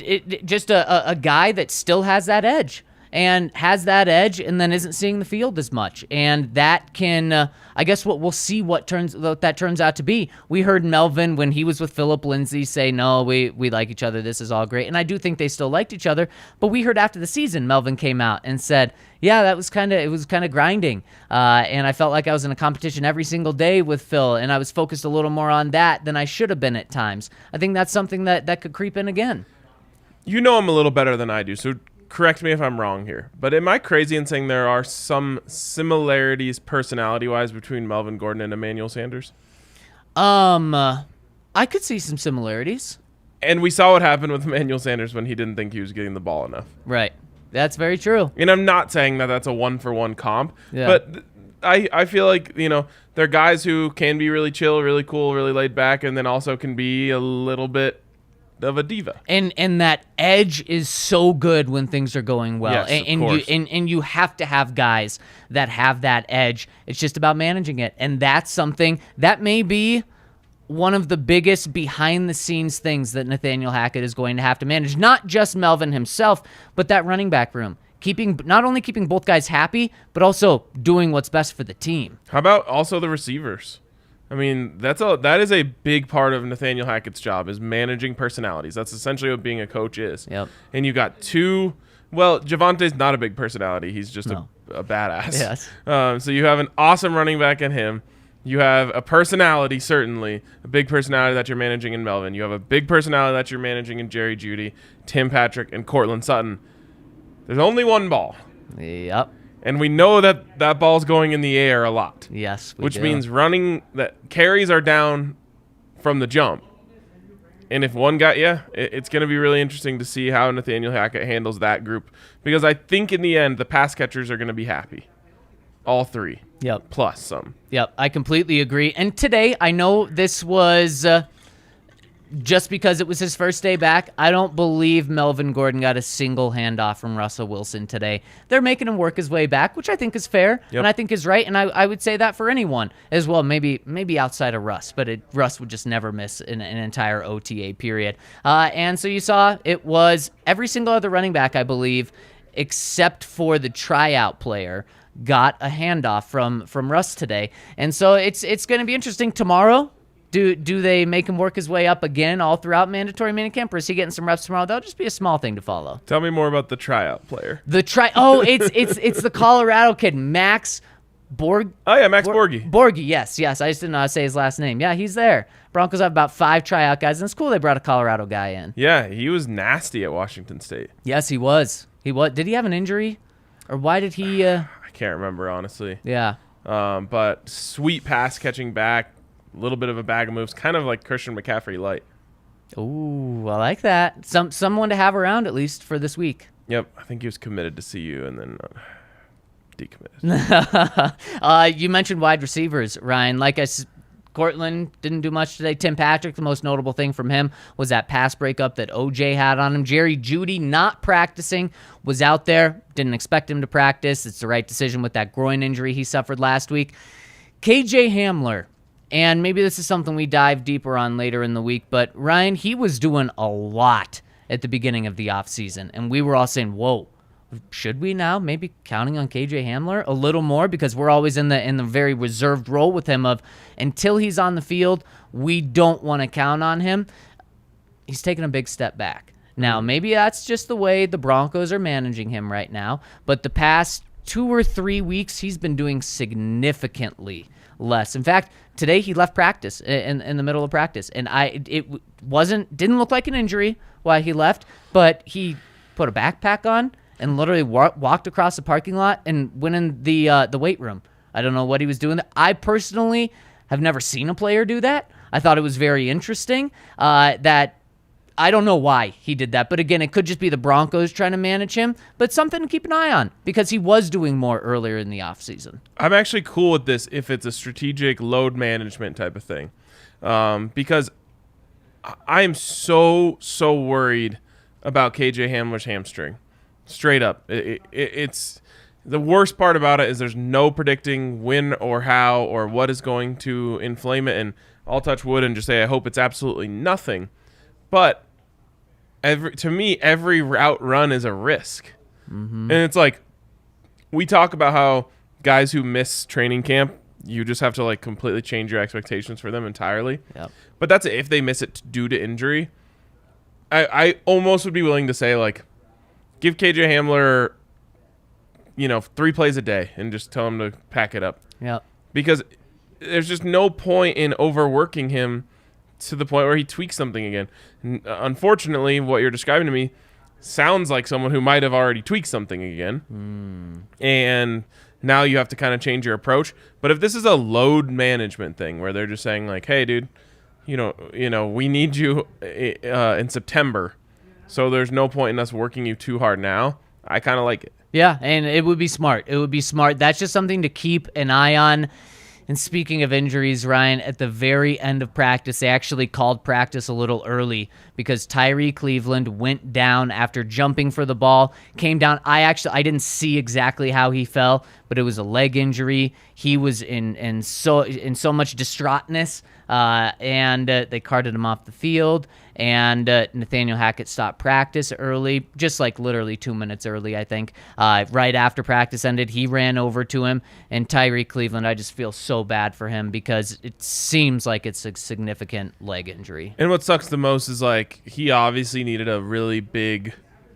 [SPEAKER 2] just a guy that still has that edge. And then isn't seeing the field as much. And that can, I guess what we'll see what that turns out to be. We heard Melvin, when he was with Philip Lindsay, say, no, we like each other, this is all great. And I do think they still liked each other. But we heard after the season, Melvin came out and said, yeah, it was kind of grinding. And I felt like I was in a competition every single day with Phil, and I was focused a little more on that than I should have been at times. I think that's something that could creep in again.
[SPEAKER 1] You know him a little better than I do, so correct me if I'm wrong here, but am I crazy in saying there are some similarities personality-wise between Melvin Gordon and Emmanuel Sanders?
[SPEAKER 2] I could see some similarities.
[SPEAKER 1] And we saw what happened with Emmanuel Sanders when he didn't think he was getting the ball enough.
[SPEAKER 2] Right. That's very true.
[SPEAKER 1] And I'm not saying that that's a one-for-one comp,
[SPEAKER 2] yeah.
[SPEAKER 1] But I feel like, they're guys who can be really chill, really cool, really laid back, and then also can be a little bit of a diva.
[SPEAKER 2] And that edge is so good when things are going well.
[SPEAKER 1] Yes,
[SPEAKER 2] and
[SPEAKER 1] of course.
[SPEAKER 2] You have to have guys that have that edge. It's just about managing it. And that's something that may be one of the biggest behind the scenes things that Nathaniel Hackett is going to have to manage. Not just Melvin himself, but that running back room. Not only keeping both guys happy, but also doing what's best for the team.
[SPEAKER 1] How about also the receivers? I mean, that is a big part of Nathaniel Hackett's job, is managing personalities. That's essentially what being a coach is.
[SPEAKER 2] Yep.
[SPEAKER 1] And you got Javonte's not a big personality. He's just a badass.
[SPEAKER 2] Yes.
[SPEAKER 1] So you have an awesome running back in him. You have a personality, certainly, a big personality that you're managing in Melvin. You have a big personality that you're managing in Jerry Jeudy, Tim Patrick, and Cortland Sutton. There's only one ball.
[SPEAKER 2] Yep.
[SPEAKER 1] And we know that ball's going in the air a lot.
[SPEAKER 2] Yes,
[SPEAKER 1] which means carries are down from the jump. And if one guy, it's going to be really interesting to see how Nathaniel Hackett handles that group. Because I think in the end, the pass catchers are going to be happy. All three.
[SPEAKER 2] Yep.
[SPEAKER 1] Plus some.
[SPEAKER 2] Yep, I completely agree. And today, I know this was just because it was his first day back, I don't believe Melvin Gordon got a single handoff from Russell Wilson today. They're making him work his way back, which I think is fair, and I think is right, and I would say that for anyone as well, maybe outside of Russ, but Russ would just never miss an entire OTA period. And so you saw it was every single other running back, I believe, except for the tryout player, got a handoff from Russ today. And so it's going to be interesting tomorrow. Do they make him work his way up again all throughout mandatory minicamp, or is he getting some reps tomorrow? That'll just be a small thing to follow.
[SPEAKER 1] Tell me more about the tryout player.
[SPEAKER 2] It's the Colorado kid, Max Borg.
[SPEAKER 1] Oh yeah, Max Borgi.
[SPEAKER 2] Borgi, yes. I just didn't know how to say his last name. Yeah, he's there. Broncos have about 5 tryout guys, and it's cool they brought a Colorado guy in.
[SPEAKER 1] Yeah, he was nasty at Washington State.
[SPEAKER 2] Yes, he was. Did he have an injury, or why did he?
[SPEAKER 1] I can't remember honestly.
[SPEAKER 2] Yeah.
[SPEAKER 1] But sweet pass catching back. A little bit of a bag of moves, kind of like Christian McCaffrey light.
[SPEAKER 2] Ooh, I like that. Someone to have around at least for this week.
[SPEAKER 1] Yep, I think he was committed to CU and then decommitted.
[SPEAKER 2] You mentioned wide receivers, Ryan. Like I said, Cortland didn't do much today. Tim Patrick, the most notable thing from him was that pass breakup that OJ had on him. Jerry Jeudy not practicing, was out there. Didn't expect him to practice. It's the right decision with that groin injury he suffered last week. KJ Hamler And maybe this is something we dive deeper on later in the week, but Ryan, he was doing a lot at the beginning of the offseason, and we were all saying, whoa, should we now maybe counting on KJ Hamler a little more, because we're always in the very reserved role with him of until he's on the field, we don't want to count on him. He's taking a big step back. Now, maybe that's just the way the Broncos are managing him right now, but the past 2 or 3 weeks, he's been doing significantly less. In fact, today he left practice in the middle of practice, and it didn't look like an injury while he left, but he put a backpack on and literally walked across the parking lot and went in the weight room. I don't know what he was doing. I personally have never seen a player do that. I thought it was very interesting that I don't know why he did that. But again, it could just be the Broncos trying to manage him. But something to keep an eye on because he was doing more earlier in the offseason.
[SPEAKER 1] I'm actually cool with this if it's a strategic load management type of thing. Because I am so worried about KJ Hamler's hamstring. Straight up. It's the worst part about it is there's no predicting when or how or what is going to inflame it. And I'll touch wood and just say I hope it's absolutely nothing. But to me, every route run is a risk. Mm-hmm. And it's like we talk about how guys who miss training camp, you just have to like completely change your expectations for them entirely.
[SPEAKER 2] Yep.
[SPEAKER 1] But that's if they miss it due to injury. I almost would be willing to say like give KJ Hamler 3 plays a day and just tell him to pack it up.
[SPEAKER 2] Yeah.
[SPEAKER 1] Because there's just no point in overworking him to the point where he tweaks something again. Unfortunately, what you're describing to me sounds like someone who might have already tweaked something again. And now you have to kind of change your approach. But if this is a load management thing where they're just saying like, hey, dude, we need you in September, so there's no point in us working you too hard now, I kind of like it.
[SPEAKER 2] Yeah, and it would be smart. It would be smart. That's just something to keep an eye on. And speaking of injuries, Ryan, at the very end of practice, they actually called practice a little early because Tyree Cleveland went down after jumping for the ball, came down. I didn't see exactly how he fell, but it was a leg injury. He was in so much distraughtness, and they carted him off the field. And Nathaniel Hackett stopped practice early, just like literally 2 minutes early, I think. Right after practice ended, he ran over to him. And Tyree Cleveland, I just feel so bad for him because it seems like it's a significant leg injury.
[SPEAKER 1] And what sucks the most is like he obviously needed a really big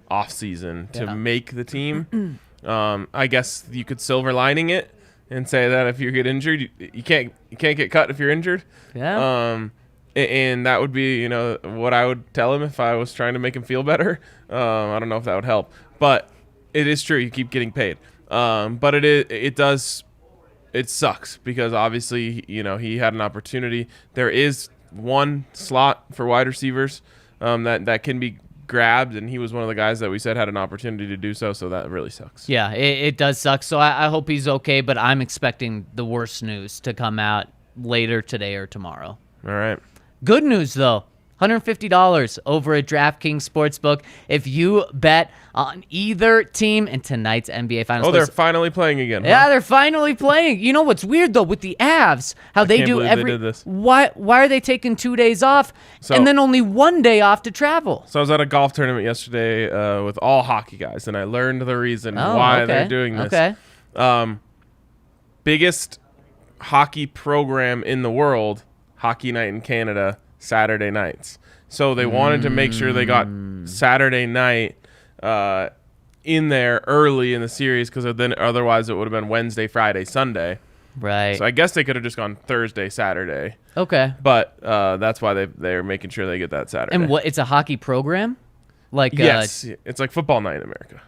[SPEAKER 1] offseason to make the team. I guess you could silver lining it and say that if you get injured, you can't get cut if you're injured.
[SPEAKER 2] Yeah.
[SPEAKER 1] And that would be, what I would tell him if I was trying to make him feel better. I don't know if that would help, but it is true. You keep getting paid. But it sucks because obviously, he had an opportunity. There is one slot for wide receivers that can be grabbed, and he was one of the guys that we said had an opportunity to do so. So that really sucks.
[SPEAKER 2] Yeah, it does suck. So I hope he's okay, but I'm expecting the worst news to come out later today or tomorrow.
[SPEAKER 1] All right.
[SPEAKER 2] Good news, though. $150 over at DraftKings Sportsbook if you bet on either team in tonight's NBA Finals.
[SPEAKER 1] Oh, they're finally playing again. Huh?
[SPEAKER 2] Yeah, they're finally playing. You know what's weird, though, with the Avs, how they do every...
[SPEAKER 1] They did this.
[SPEAKER 2] Why are they taking 2 days off and then only 1 day off to travel?
[SPEAKER 1] So I was at a golf tournament yesterday with all hockey guys, and I learned the reason why they're doing this.
[SPEAKER 2] Okay.
[SPEAKER 1] Biggest hockey program in the world, Hockey Night in Canada, Saturday nights. So they wanted to make sure they got Saturday night in there early in the series because then otherwise it would have been Wednesday, Friday, Sunday.
[SPEAKER 2] Right.
[SPEAKER 1] So I guess they could have just gone Thursday, Saturday.
[SPEAKER 2] Okay.
[SPEAKER 1] But that's why they're making sure they get that Saturday.
[SPEAKER 2] And what? It's a hockey program?
[SPEAKER 1] Yes. It's like football night in America.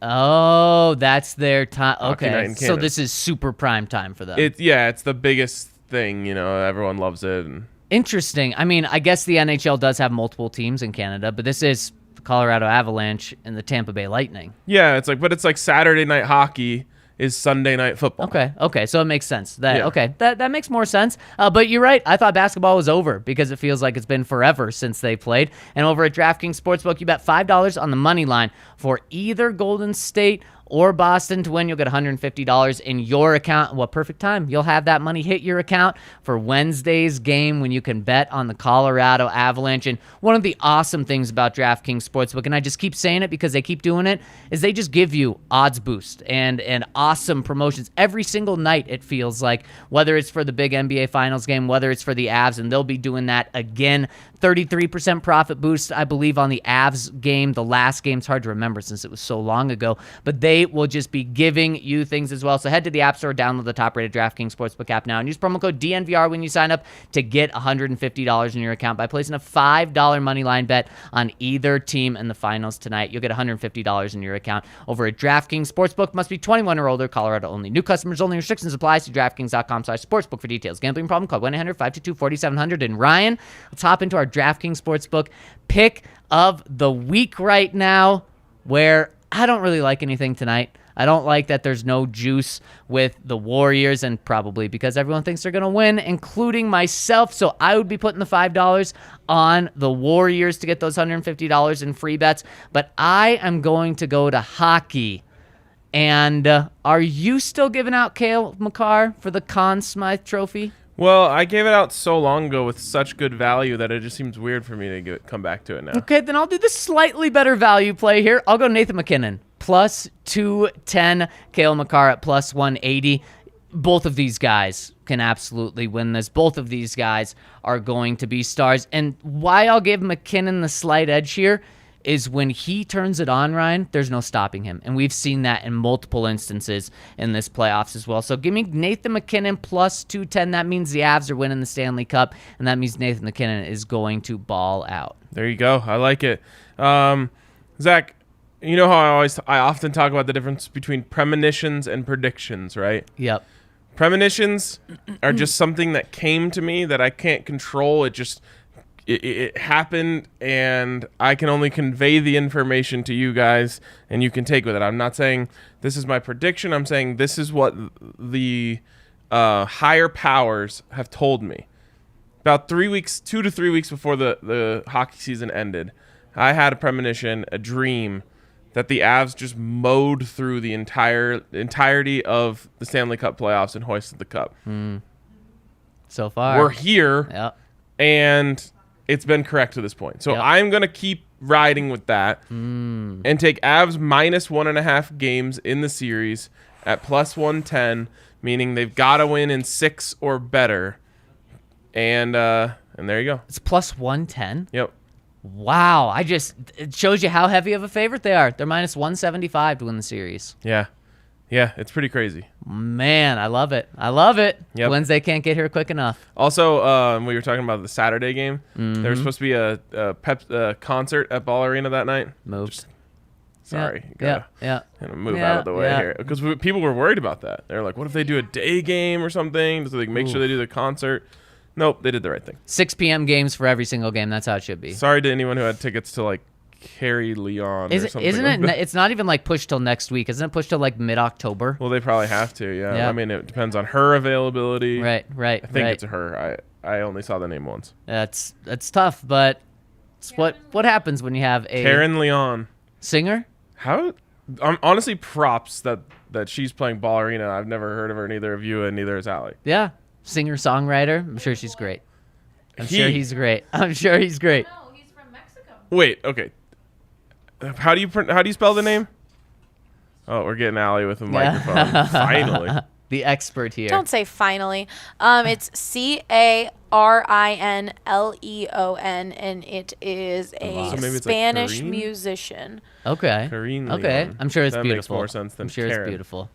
[SPEAKER 2] Oh, that's their time.
[SPEAKER 1] Hockey night
[SPEAKER 2] Okay.
[SPEAKER 1] in
[SPEAKER 2] So
[SPEAKER 1] Canada.
[SPEAKER 2] this is super prime time for them.
[SPEAKER 1] It's the biggest thing, everyone loves it. And
[SPEAKER 2] interesting. I mean, I guess the NHL does have multiple teams in Canada, but this is the Colorado Avalanche and the Tampa Bay Lightning.
[SPEAKER 1] Yeah, it's like Saturday night hockey is Sunday night football.
[SPEAKER 2] Okay, so it makes sense. That makes more sense. But you're right. I thought basketball was over because it feels like it's been forever since they played. And over at DraftKings Sportsbook, you bet $5 on the money line for either Golden State or Boston to win, you'll get $150 in your account. What perfect time. You'll have that money hit your account for Wednesday's game when you can bet on the Colorado Avalanche. And one of the awesome things about DraftKings Sportsbook, and I just keep saying it because they keep doing it, is they just give you odds boost and awesome promotions every single night, it feels like, whether it's for the big NBA Finals game, whether it's for the Avs, and they'll be doing that again. 33% profit boost, I believe, on the Avs game. The last game's hard to remember since it was so long ago, but they will just be giving you things as well. So head to the App Store, download the top-rated DraftKings Sportsbook app now, and use promo code DNVR when you sign up to get $150 in your account by placing a $5 money line bet on either team in the finals tonight. You'll get $150 in your account over at DraftKings Sportsbook. Must be 21 or older, Colorado only. New customers only. Restrictions apply. See DraftKings.com/sportsbook for details. Gambling problem? Call 1-800-522-4700. And Ryan, let's hop into our DraftKings Sportsbook pick of the week right now, where I don't really like anything tonight. I don't like that there's no juice with the Warriors, and probably because everyone thinks they're going to win, including myself. So I would be putting the $5 on the Warriors to get those $150 in free bets. But I am going to go to hockey. And are you still giving out Cale Makar for the Conn Smythe Trophy?
[SPEAKER 1] Well, I gave it out so long ago with such good value that it just seems weird for me to come back to it now.
[SPEAKER 2] Okay, then I'll do the slightly better value play here. I'll go Nathan McKinnon, plus 210, Cale Makar at plus 180. Both of these guys can absolutely win this. Both of these guys are going to be stars. And why I'll give McKinnon the slight edge here is when he turns it on, Ryan, there's no stopping him. And we've seen that in multiple instances in this playoffs as well. So give me Nathan McKinnon plus 210. That means the Avs are winning the Stanley Cup, and that means Nathan McKinnon is going to ball out.
[SPEAKER 1] There you go. I like it. Zach, you know how I often talk about the difference between premonitions and predictions, right?
[SPEAKER 2] Yep.
[SPEAKER 1] Premonitions are just something that came to me that I can't control. It happened, and I can only convey the information to you guys, and you can take with it. I'm not saying this is my prediction. I'm saying this is what the higher powers have told me. About 2 to 3 weeks before the hockey season ended, I had a premonition, a dream, that the Avs just mowed through the entirety of the Stanley Cup playoffs and hoisted the cup.
[SPEAKER 2] So far.
[SPEAKER 1] We're here,
[SPEAKER 2] Yep.
[SPEAKER 1] and it's been correct to this point. So
[SPEAKER 2] Yep.
[SPEAKER 1] I'm going to keep riding with that and take Avs minus 1.5 games in the series at plus 110, meaning they've got to win in 6 or better. And there you go.
[SPEAKER 2] It's plus 110?
[SPEAKER 1] Yep.
[SPEAKER 2] Wow. It shows you how heavy of a favorite they are. They're minus 175 to win the series.
[SPEAKER 1] Yeah. Yeah, it's pretty crazy.
[SPEAKER 2] Man, I love it. I love it.
[SPEAKER 1] Yep.
[SPEAKER 2] Wednesday can't get here quick enough.
[SPEAKER 1] Also, we were talking about the Saturday game. There was supposed to be a concert at Ball Arena that night.
[SPEAKER 2] Moved.
[SPEAKER 1] Sorry.
[SPEAKER 2] Yeah.
[SPEAKER 1] Move out of the way here. Because people were worried about that. They were like, what if they do a day game or something? So they make sure they do the concert. Nope, they did the right thing.
[SPEAKER 2] 6 p.m. games for every single game. That's how it should be.
[SPEAKER 1] Sorry to anyone who had tickets to like Carrie Leon or something.
[SPEAKER 2] Isn't
[SPEAKER 1] like
[SPEAKER 2] it?
[SPEAKER 1] that.
[SPEAKER 2] It's not even like pushed till next week. Isn't it pushed till like mid-October?
[SPEAKER 1] Well, they probably have to. Yeah.
[SPEAKER 2] Yeah.
[SPEAKER 1] I mean, it depends on her availability.
[SPEAKER 2] Right.
[SPEAKER 1] I think it's her. I only saw the name once.
[SPEAKER 2] That's tough, but it's what happens when you have a
[SPEAKER 1] Karen Leon.
[SPEAKER 2] singer.
[SPEAKER 1] How? Honestly, props that she's playing Ball Arena. I've never heard of her. Neither of you, and neither has Allie.
[SPEAKER 2] Yeah, singer-songwriter. I'm sure she's great. I'm sure he's great. I'm sure he's great.
[SPEAKER 3] No, he's from Mexico.
[SPEAKER 1] Wait. Okay. How do you spell the name? Oh, we're getting Allie with a microphone. Finally.
[SPEAKER 2] The expert here.
[SPEAKER 3] Don't say finally. It's Carinleon, and it is a
[SPEAKER 1] So maybe it's like
[SPEAKER 3] Spanish
[SPEAKER 1] Karine?
[SPEAKER 3] musician.
[SPEAKER 2] Okay.
[SPEAKER 1] Karine
[SPEAKER 2] Okay.
[SPEAKER 1] Leon.
[SPEAKER 2] I'm sure it's
[SPEAKER 1] That
[SPEAKER 2] beautiful.
[SPEAKER 1] makes more sense than
[SPEAKER 2] I'm sure
[SPEAKER 1] Karen.
[SPEAKER 2] it's beautiful.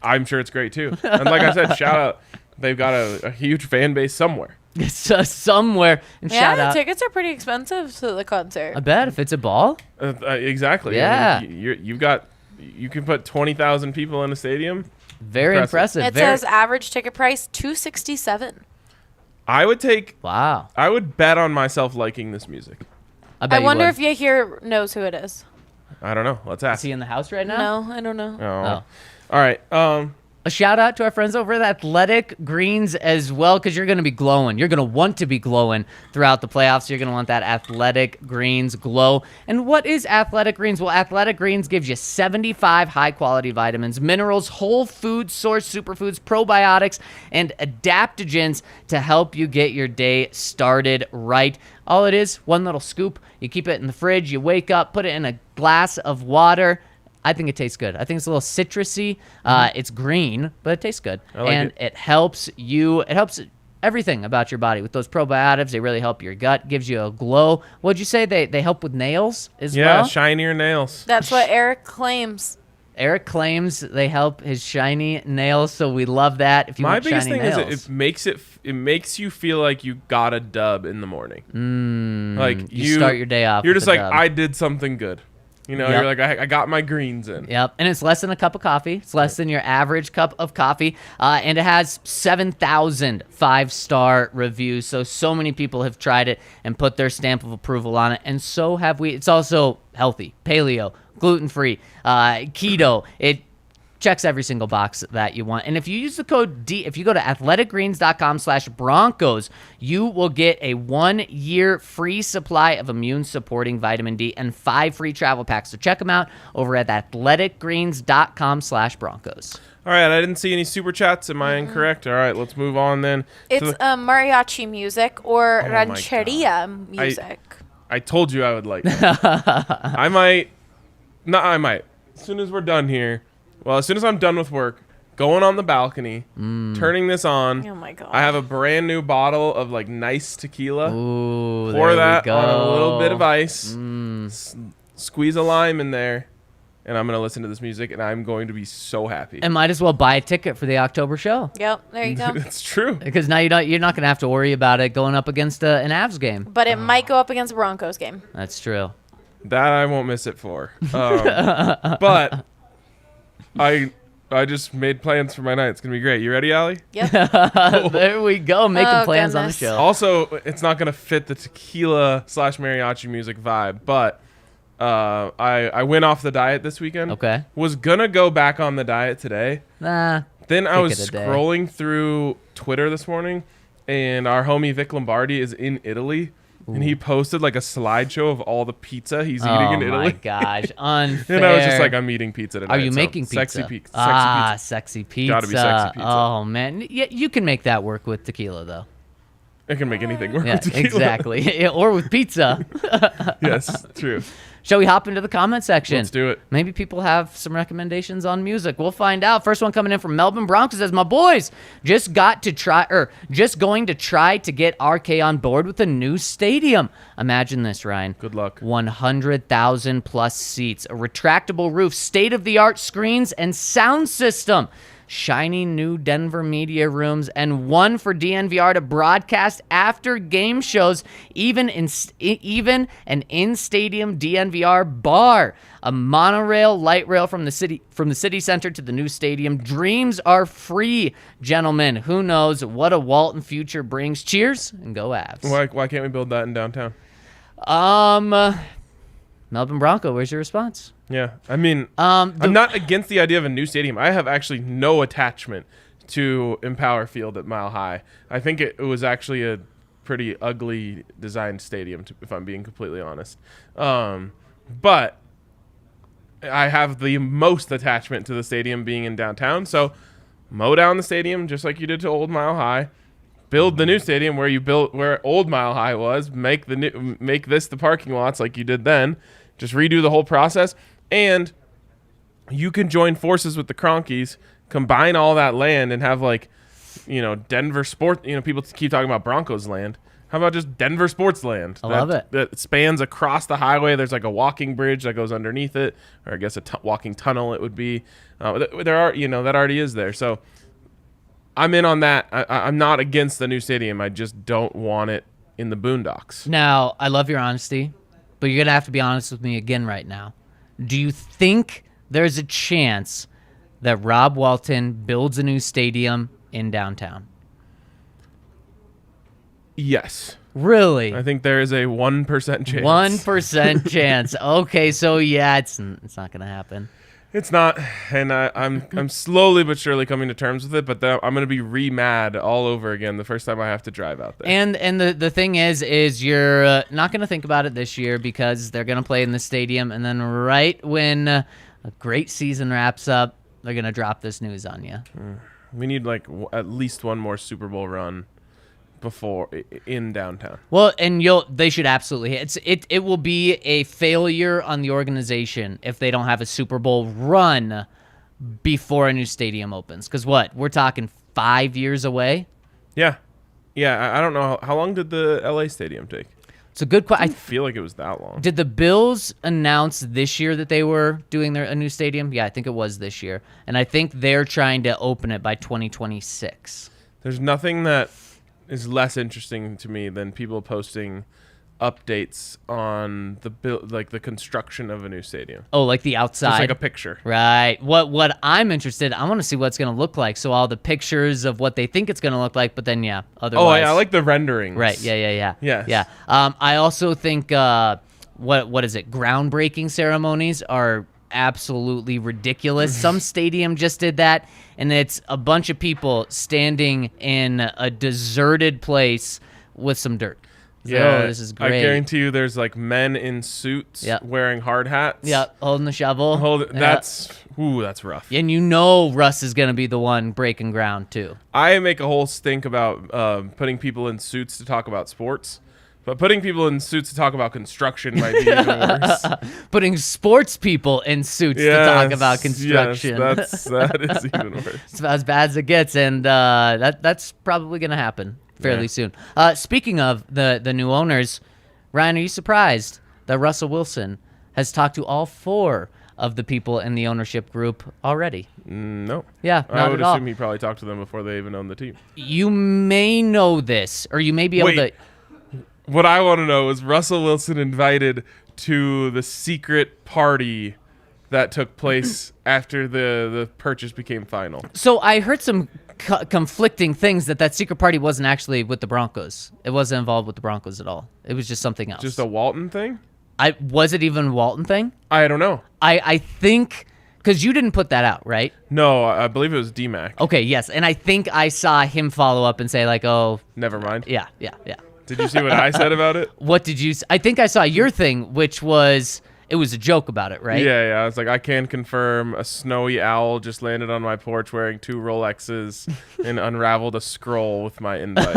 [SPEAKER 1] I'm sure it's great too. And like I said, shout out. They've got a huge fan base somewhere.
[SPEAKER 2] It's just somewhere. And
[SPEAKER 3] Yeah,
[SPEAKER 2] shout out.
[SPEAKER 3] tickets are pretty expensive to the concert.
[SPEAKER 2] I bet if it's a ball.
[SPEAKER 1] Exactly.
[SPEAKER 2] Yeah.
[SPEAKER 1] I mean, you can put 20,000 people in a stadium.
[SPEAKER 2] Very impressive.
[SPEAKER 3] It says average ticket price $267.
[SPEAKER 1] I would
[SPEAKER 2] Wow.
[SPEAKER 1] bet on myself liking this music.
[SPEAKER 3] I wonder if you here knows who it is.
[SPEAKER 1] I don't know. Let's ask.
[SPEAKER 2] Is he in the house right now?
[SPEAKER 3] No, I don't know.
[SPEAKER 1] Oh.
[SPEAKER 2] Oh.
[SPEAKER 1] All right.
[SPEAKER 2] A shout out to our friends over at Athletic Greens as well, because you're going to be glowing. You're going to want to be glowing throughout the playoffs. You're going to want that Athletic Greens glow. And what is Athletic Greens? Well, Athletic Greens gives you 75 high-quality vitamins, minerals, whole food source superfoods, probiotics, and adaptogens to help you get your day started right. All it is, one little scoop. You keep it in the fridge. You wake up, put it in a glass of water. I think it tastes good. I think it's a little citrusy. It's green, but it tastes good. It helps you. It helps everything about your body with those probiotics. They really help your gut, gives you a glow. What'd you say? They help with nails as well?
[SPEAKER 1] Yeah, shinier nails.
[SPEAKER 3] That's what Eric claims.
[SPEAKER 2] Eric claims they help his shiny nails, so we love that. If you want shiny nails.
[SPEAKER 1] My biggest thing is it makes you feel like you got a dub in the morning. Like
[SPEAKER 2] you start your day off.
[SPEAKER 1] You're just like,
[SPEAKER 2] dub.
[SPEAKER 1] I did something good. You know, you're like, I got my greens in.
[SPEAKER 2] Yep, and it's less than a cup of coffee. It's less than your average cup of coffee, and it has 7,000 five-star reviews. So many people have tried it and put their stamp of approval on it, and so have we. It's also healthy, paleo, gluten-free, keto. It checks every single box that you want. And if you use the code D, if you go to athleticgreens.com/Broncos, you will get a 1-year free supply of immune-supporting vitamin D and 5 free travel packs. So check them out over at athleticgreens.com/Broncos.
[SPEAKER 1] All right, I didn't see any super chats. Am I incorrect? All right, let's move on then.
[SPEAKER 3] It's mariachi music or rancheria music.
[SPEAKER 1] I told you I would like that. I might. As soon as we're done here, as soon as I'm done with work, going on the balcony, turning this on.
[SPEAKER 3] Oh my God.
[SPEAKER 1] I have a brand new bottle of like nice tequila.
[SPEAKER 2] Ooh,
[SPEAKER 1] Pour
[SPEAKER 2] there
[SPEAKER 1] that
[SPEAKER 2] we go.
[SPEAKER 1] on a little bit of ice. Squeeze a lime in there. And I'm going to listen to this music, and I'm going to be so happy.
[SPEAKER 2] And might as well buy a ticket for the October show.
[SPEAKER 3] Yep, there you go.
[SPEAKER 1] It's true.
[SPEAKER 2] Because now you're not going to have to worry about it going up against an Avs game.
[SPEAKER 3] But it might go up against a Broncos game.
[SPEAKER 2] That's true.
[SPEAKER 1] That I won't miss it for. But I just made plans for my night. It's going to be great. You ready, Allie?
[SPEAKER 3] Yep.
[SPEAKER 2] There we go, making plans on the
[SPEAKER 3] goodness.
[SPEAKER 2] show.
[SPEAKER 1] Also, it's not going to fit the tequila / mariachi music vibe, but I went off the diet this weekend.
[SPEAKER 2] Okay.
[SPEAKER 1] Was going to go back on the diet today.
[SPEAKER 2] Nah.
[SPEAKER 1] Then I was
[SPEAKER 2] of the day.
[SPEAKER 1] scrolling through Twitter this morning, and our homie Vic Lombardi is in Italy. And he posted like a slideshow of all the pizza he's eating in Italy.
[SPEAKER 2] Oh my gosh, unfair.
[SPEAKER 1] And I was just like, I'm eating pizza tonight.
[SPEAKER 2] Are you
[SPEAKER 1] so
[SPEAKER 2] making pizza?
[SPEAKER 1] Sexy pizza.
[SPEAKER 2] Sexy pizza.
[SPEAKER 1] Gotta be sexy pizza.
[SPEAKER 2] Oh man, yeah, you can make that work with tequila though.
[SPEAKER 1] I can make anything work
[SPEAKER 2] Yeah,
[SPEAKER 1] with tequila.
[SPEAKER 2] exactly. Or with pizza.
[SPEAKER 1] Yes, true.
[SPEAKER 2] Shall we hop into the comment section?
[SPEAKER 1] Let's do it.
[SPEAKER 2] Maybe people have some recommendations on music. We'll find out. First one coming in from Melvin Broncos says, my boys just going to try to get RK on board with a new stadium. Imagine this, Ryan.
[SPEAKER 1] Good luck.
[SPEAKER 2] 100,000 plus seats, a retractable roof, state-of-the-art screens and sound system, shiny new Denver media rooms, and one for DNVR to broadcast after game shows, even an in-stadium DNVR bar, a monorail, light rail from the city center to the new stadium. Dreams are free, gentlemen. Who knows what a Walton future brings? Cheers and go Avs.
[SPEAKER 1] Why can't we build that in downtown?
[SPEAKER 2] Melvin Bronco, where's your response?
[SPEAKER 1] Yeah, I mean, I'm not against the idea of a new stadium. I have actually no attachment to Empower Field at Mile High. I think it was actually a pretty ugly designed stadium, if I'm being completely honest. But I have the most attachment to the stadium being in downtown. So mow down the stadium just like you did to Old Mile High. Build the new stadium where Old Mile High was. Make this the parking lots like you did then. Just redo the whole process. And you can join forces with the Cronkies, combine all that land, and have Denver sport. People keep talking about Broncos land. How about just Denver sports land?
[SPEAKER 2] I love it.
[SPEAKER 1] That spans across the highway. There's like a walking bridge that goes underneath it, or I guess a walking tunnel it would be. There are that already is there. So I'm in on that. I'm not against the new stadium. I just don't want it in the boondocks.
[SPEAKER 2] Now, I love your honesty, but you're going to have to be honest with me again right now. Do you think there's a chance that Rob Walton builds a new stadium in downtown?
[SPEAKER 1] Yes.
[SPEAKER 2] Really?
[SPEAKER 1] I think there is a 1% chance.
[SPEAKER 2] 1% chance. Okay, so yeah, it's not going to happen.
[SPEAKER 1] It's not, and I'm slowly but surely coming to terms with it. But I'm going to be re-mad all over again the first time I have to drive out there.
[SPEAKER 2] And the thing is you're not going to think about it this year because they're going to play in the stadium, and then right when a great season wraps up, they're going to drop this news on you.
[SPEAKER 1] We need like at least one more Super Bowl run before in downtown.
[SPEAKER 2] Well, and they should absolutely. It will be a failure on the organization if they don't have a Super Bowl run before a new stadium opens. Because we're talking 5 years away.
[SPEAKER 1] Yeah. I don't know how long did the LA stadium take.
[SPEAKER 2] It's a good question.
[SPEAKER 1] I feel like it was that long.
[SPEAKER 2] Did the Bills announce this year that they were doing a new stadium? Yeah, I think it was this year, and I think they're trying to open it by 2026.
[SPEAKER 1] There's nothing that is less interesting to me than people posting updates on the construction of a new stadium.
[SPEAKER 2] Oh, like the outside,
[SPEAKER 1] just like a picture,
[SPEAKER 2] right? What I'm interested, I want to see what it's going to look like. So all the pictures of what they think it's going to look like, but then otherwise.
[SPEAKER 1] Oh, yeah, I like the renderings.
[SPEAKER 2] Right? Yeah.
[SPEAKER 1] Yes.
[SPEAKER 2] Yeah. I also think what is it? Groundbreaking ceremonies are absolutely ridiculous. Some stadium just did that, and it's a bunch of people standing in a deserted place with some dirt.
[SPEAKER 1] Yeah,
[SPEAKER 2] this is great.
[SPEAKER 1] I guarantee you there's like men in suits wearing hard hats.
[SPEAKER 2] Yeah, holding the shovel.
[SPEAKER 1] That's rough.
[SPEAKER 2] And Russ is going to be the one breaking ground too.
[SPEAKER 1] I make a whole stink about putting people in suits to talk about sports. But putting people in suits to talk about construction might be even worse.
[SPEAKER 2] Putting sports people in suits to talk about construction.
[SPEAKER 1] Yes, that is even worse.
[SPEAKER 2] It's about as bad as it gets, and that's probably going to happen fairly soon. Speaking of the new owners, Ryan, are you surprised that Russell Wilson has talked to all 4 of the people in the ownership group already?
[SPEAKER 1] No.
[SPEAKER 2] Yeah, not
[SPEAKER 1] I would
[SPEAKER 2] at all.
[SPEAKER 1] assume he probably talked to them before they even owned the team.
[SPEAKER 2] You may know this, or you may be able to...
[SPEAKER 1] What I want to know is Russell Wilson invited to the secret party that took place after the purchase became final.
[SPEAKER 2] So I heard some conflicting things that secret party wasn't actually with the Broncos. It wasn't involved with the Broncos at all. It was just something else.
[SPEAKER 1] Just a Walton thing?
[SPEAKER 2] Was it even a Walton thing?
[SPEAKER 1] I don't know.
[SPEAKER 2] I think... Because you didn't put that out, right?
[SPEAKER 1] No, I believe it was D-Mac.
[SPEAKER 2] Okay, yes. And I think I saw him follow up and say like, oh...
[SPEAKER 1] Never mind.
[SPEAKER 2] Yeah.
[SPEAKER 1] Did you see what I said about it?
[SPEAKER 2] What did you... I think I saw your thing, which was... It was a joke about it, right?
[SPEAKER 1] Yeah. I was like, I can confirm a snowy owl just landed on my porch wearing 2 Rolexes and unraveled a scroll with my invite.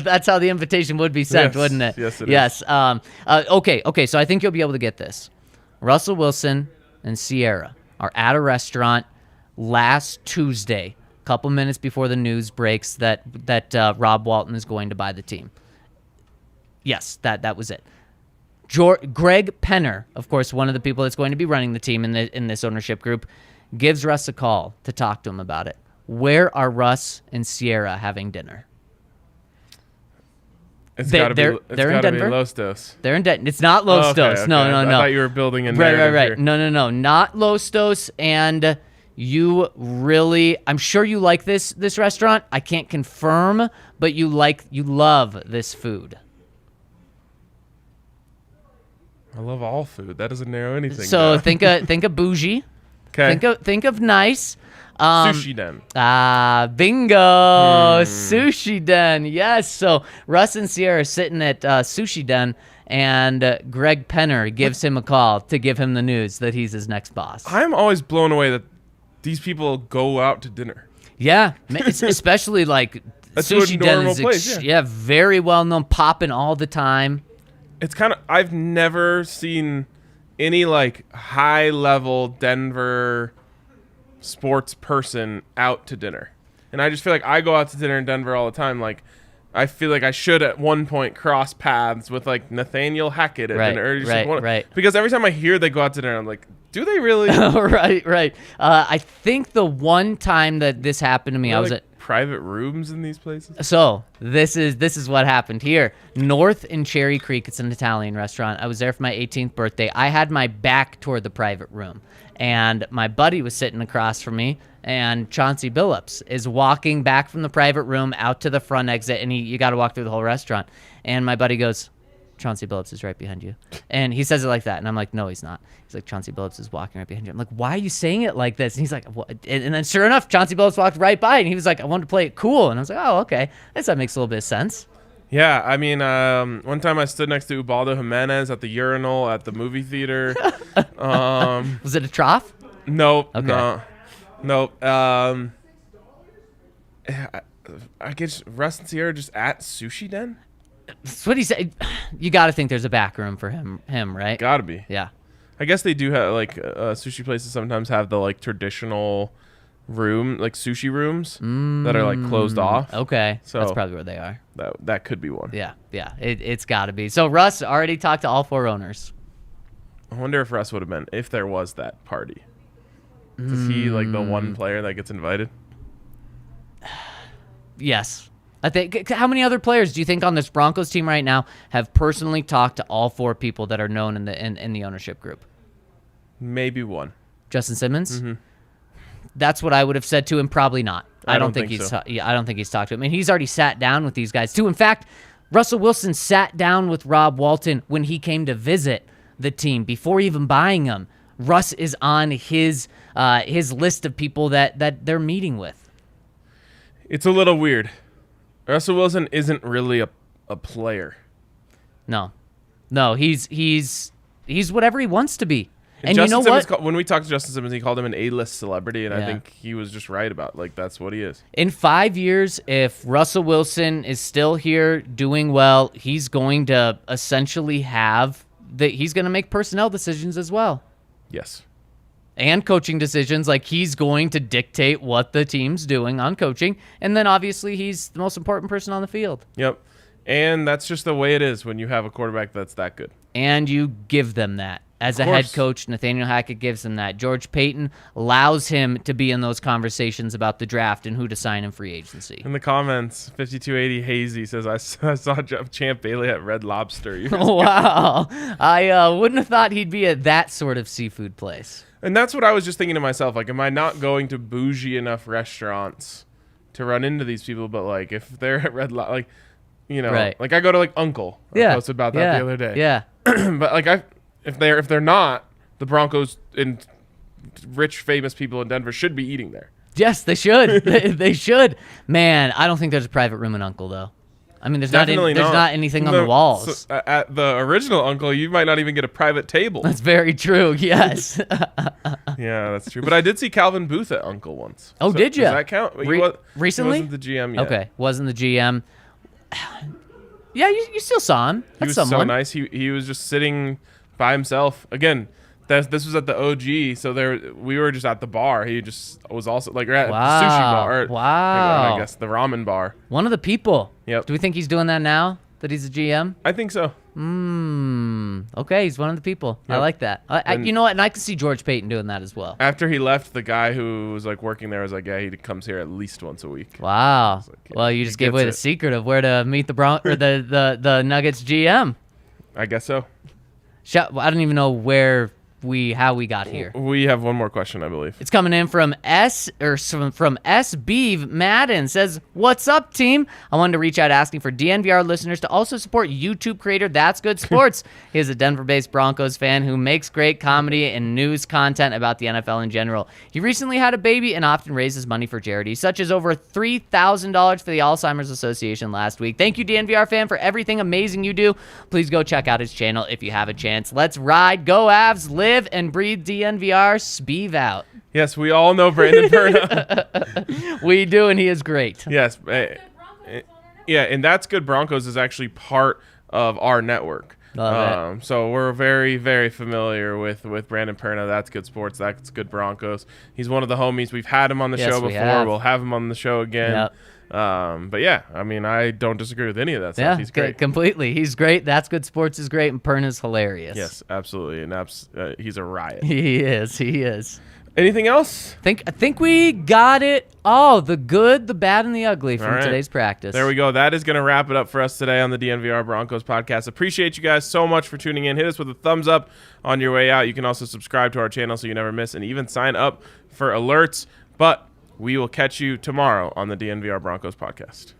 [SPEAKER 2] That's how the invitation would be sent, wouldn't it?
[SPEAKER 1] Yes, it
[SPEAKER 2] is. Okay, so I think you'll be able to get this. Russell Wilson and Sierra are at a restaurant last Tuesday, a couple minutes before the news breaks that Rob Walton is going to buy the team. Yes, that was it. Greg Penner, of course, one of the people that's going to be running the team in this ownership group, gives Russ a call to talk to him about it. Where are Russ and Sierra having dinner?
[SPEAKER 1] They're in
[SPEAKER 2] Denver.
[SPEAKER 1] Los Dos.
[SPEAKER 2] They're in Denver. It's not Los Dos.
[SPEAKER 1] Okay.
[SPEAKER 2] No.
[SPEAKER 1] I thought you were building a narrative
[SPEAKER 2] Right.
[SPEAKER 1] here.
[SPEAKER 2] No. Not Los Dos. And you really, I'm sure you like this restaurant. I can't confirm, but you love this food.
[SPEAKER 1] I love all food. That doesn't narrow anything
[SPEAKER 2] So
[SPEAKER 1] down.
[SPEAKER 2] think of bougie.
[SPEAKER 1] Okay.
[SPEAKER 2] Think of nice.
[SPEAKER 1] Sushi Den.
[SPEAKER 2] Bingo. Sushi Den. Yes. So Russ and Sierra are sitting at Sushi Den, and Greg Penner gives him a call to give him the news that he's his next boss.
[SPEAKER 1] I'm always blown away that these people go out to dinner.
[SPEAKER 2] Yeah. It's especially like
[SPEAKER 1] That's
[SPEAKER 2] Sushi
[SPEAKER 1] a
[SPEAKER 2] Den
[SPEAKER 1] normal
[SPEAKER 2] is
[SPEAKER 1] place, yeah.
[SPEAKER 2] very well known, popping all the time.
[SPEAKER 1] It's kind of, I've never seen any like high level Denver sports person out to dinner. And I just feel like I go out to dinner in Denver all the time. Like, I feel like I should at one point cross paths with like Nathaniel Hackett at dinner.
[SPEAKER 2] Right.
[SPEAKER 1] Because every time I hear they go out to dinner, I'm like, do they really?
[SPEAKER 2] Right. I think the one time that this happened to me, I was at
[SPEAKER 1] private rooms in these places.
[SPEAKER 2] So this is what happened here. North in Cherry Creek, it's an Italian restaurant. I was there for my 18th birthday. I had my back toward the private room, and my buddy was sitting across from me, and Chauncey Billups is walking back from the private room out to the front exit, and you got to walk through the whole restaurant. And my buddy goes, Chauncey Billups is right behind you. And he says it like that. And I'm like, no, he's not. He's like, Chauncey Billups is walking right behind you. I'm like, why are you saying it like this? And he's like, what? And then sure enough, Chauncey Billups walked right by, and he was like, I wanted to play it cool. And I was like, oh, okay. I guess that makes a little bit of sense.
[SPEAKER 1] Yeah, I mean, one time I stood next to Ubaldo Jimenez at the urinal at the movie theater.
[SPEAKER 2] Was it a trough?
[SPEAKER 1] Nope.
[SPEAKER 2] Okay.
[SPEAKER 1] Nope. I guess Russ and Sierra just at Sushi Den?
[SPEAKER 2] That's what he said. You got to think there's a back room for him, right?
[SPEAKER 1] Gotta be.
[SPEAKER 2] Yeah.
[SPEAKER 1] I guess they do have, like, sushi places sometimes have the, like, traditional room, like sushi rooms that are, like, closed off.
[SPEAKER 2] Okay.
[SPEAKER 1] So
[SPEAKER 2] that's probably where they are.
[SPEAKER 1] That could be one.
[SPEAKER 2] Yeah. It's got to be. So Russ already talked to all 4 owners.
[SPEAKER 1] I wonder if Russ would have been, if there was that party. Is he, like, the one player that gets invited?
[SPEAKER 2] Yes. I think. How many other players do you think on this Broncos team right now have personally talked to all 4 people that are known in the ownership group?
[SPEAKER 1] Maybe one.
[SPEAKER 2] Justin Simmons?
[SPEAKER 1] Mm-hmm.
[SPEAKER 2] That's what I would have said to him. Probably not.
[SPEAKER 1] I don't think
[SPEAKER 2] he's.
[SPEAKER 1] so.
[SPEAKER 2] I don't think he's talked to him, and he's already sat down with these guys too. In fact, Russell Wilson sat down with Rob Walton when he came to visit the team before even buying them. Russ is on his list of people that they're meeting with.
[SPEAKER 1] It's a little weird. Russell Wilson isn't really a player.
[SPEAKER 2] No, he's whatever he wants to be. And
[SPEAKER 1] Justin
[SPEAKER 2] you know
[SPEAKER 1] Simmons, when we talked to Justin Simmons, he called him an A-list celebrity, and I think he was just right about, like, that's what he is.
[SPEAKER 2] In 5 years, if Russell Wilson is still here doing well, he's going to essentially he's going to make personnel decisions as well.
[SPEAKER 1] Yes.
[SPEAKER 2] And coaching decisions. Like, he's going to dictate what the team's doing on coaching, and then obviously he's the most important person on the field.
[SPEAKER 1] Yep. And that's just the way it is when you have a quarterback that's that good.
[SPEAKER 2] And you give them that. As a head coach, Nathaniel Hackett gives him that. George Payton allows him to be in those conversations about the draft and who to sign in free agency.
[SPEAKER 1] In the comments, 5280 Hazy says, I saw Champ Bailey at Red Lobster.
[SPEAKER 2] Wow. I wouldn't have thought he'd be at that sort of seafood place.
[SPEAKER 1] And that's what I was just thinking to myself. Like, am I not going to bougie enough restaurants to run into these people? But, like, if they're at Red Lobster, like, you know,
[SPEAKER 2] right.
[SPEAKER 1] Like I go to, like, Uncle. I posted about that the other day.
[SPEAKER 2] Yeah.
[SPEAKER 1] But, like, if they're not, the Broncos and rich, famous people in Denver should be eating there.
[SPEAKER 2] Yes, they should. They should. Man, I don't think there's a private room in Uncle, though. I mean, there's not anything on the walls.
[SPEAKER 1] So, at the original Uncle, you might not even get a private table.
[SPEAKER 2] That's very true, yes.
[SPEAKER 1] Yeah, that's true. But I did see Calvin Booth at Uncle once.
[SPEAKER 2] Oh, did you?
[SPEAKER 1] Does that count?
[SPEAKER 2] Recently?
[SPEAKER 1] He wasn't the GM yet.
[SPEAKER 2] Okay, wasn't the GM. Yeah, you still saw him.
[SPEAKER 1] He was so nice. He was just sitting by himself. Again, this was at the OG, so we were just at the bar. He just was also like at the sushi bar.
[SPEAKER 2] Wow.
[SPEAKER 1] I guess the ramen bar.
[SPEAKER 2] One of the people.
[SPEAKER 1] Yep.
[SPEAKER 2] Do we think he's doing that now that he's a GM?
[SPEAKER 1] I think so.
[SPEAKER 2] Okay, he's one of the people. Yep. I like that. You know what? And I can see George Payton doing that as well.
[SPEAKER 1] After he left, the guy who was like working there was like, yeah, he comes here at least once a week.
[SPEAKER 2] Wow.
[SPEAKER 1] Like, yeah,
[SPEAKER 2] well, you just gave away the secret of where to meet the Nuggets GM.
[SPEAKER 1] I guess so.
[SPEAKER 2] I don't even know how we got here.
[SPEAKER 1] We have one more question, I believe.
[SPEAKER 2] It's coming in from SB Madden. Says, "What's up, team? I wanted to reach out asking for DNVR listeners to also support YouTube creator That's Good Sports. He is a Denver-based Broncos fan who makes great comedy and news content about the NFL in general. He recently had a baby and often raises money for charities, such as over $3,000 for the Alzheimer's Association last week. Thank you, DNVR fan, for everything amazing you do. Please go check out his channel if you have a chance. Let's ride. Go Avs. Live and breathe DNVR. Speave out."
[SPEAKER 1] Yes, we all know Brandon Perna.
[SPEAKER 2] We do, and he is great.
[SPEAKER 1] Yes. Yeah, and That's Good Broncos is actually part of our network.
[SPEAKER 2] Love it.
[SPEAKER 1] So we're very, very familiar with Brandon Perna. That's Good Sports. That's Good Broncos. He's one of the homies. We've had him on the show before. We'll have him on the show again. Yep. But yeah, I mean, I don't disagree with any of that stuff.
[SPEAKER 2] Yeah,
[SPEAKER 1] he's great.
[SPEAKER 2] Completely. He's great. That's Good Sports is great, and Perna's hilarious.
[SPEAKER 1] Yes, absolutely. And he's a riot.
[SPEAKER 2] He is.
[SPEAKER 1] Anything else?
[SPEAKER 2] I think we got it all. The good, the bad, and the ugly from today's practice.
[SPEAKER 1] There we go. That is going to wrap it up for us today on the DNVR Broncos podcast. Appreciate you guys so much for tuning in. Hit us with a thumbs up on your way out. You can also subscribe to our channel so you never miss, and even sign up for alerts. But we will catch you tomorrow on the DNVR Broncos podcast.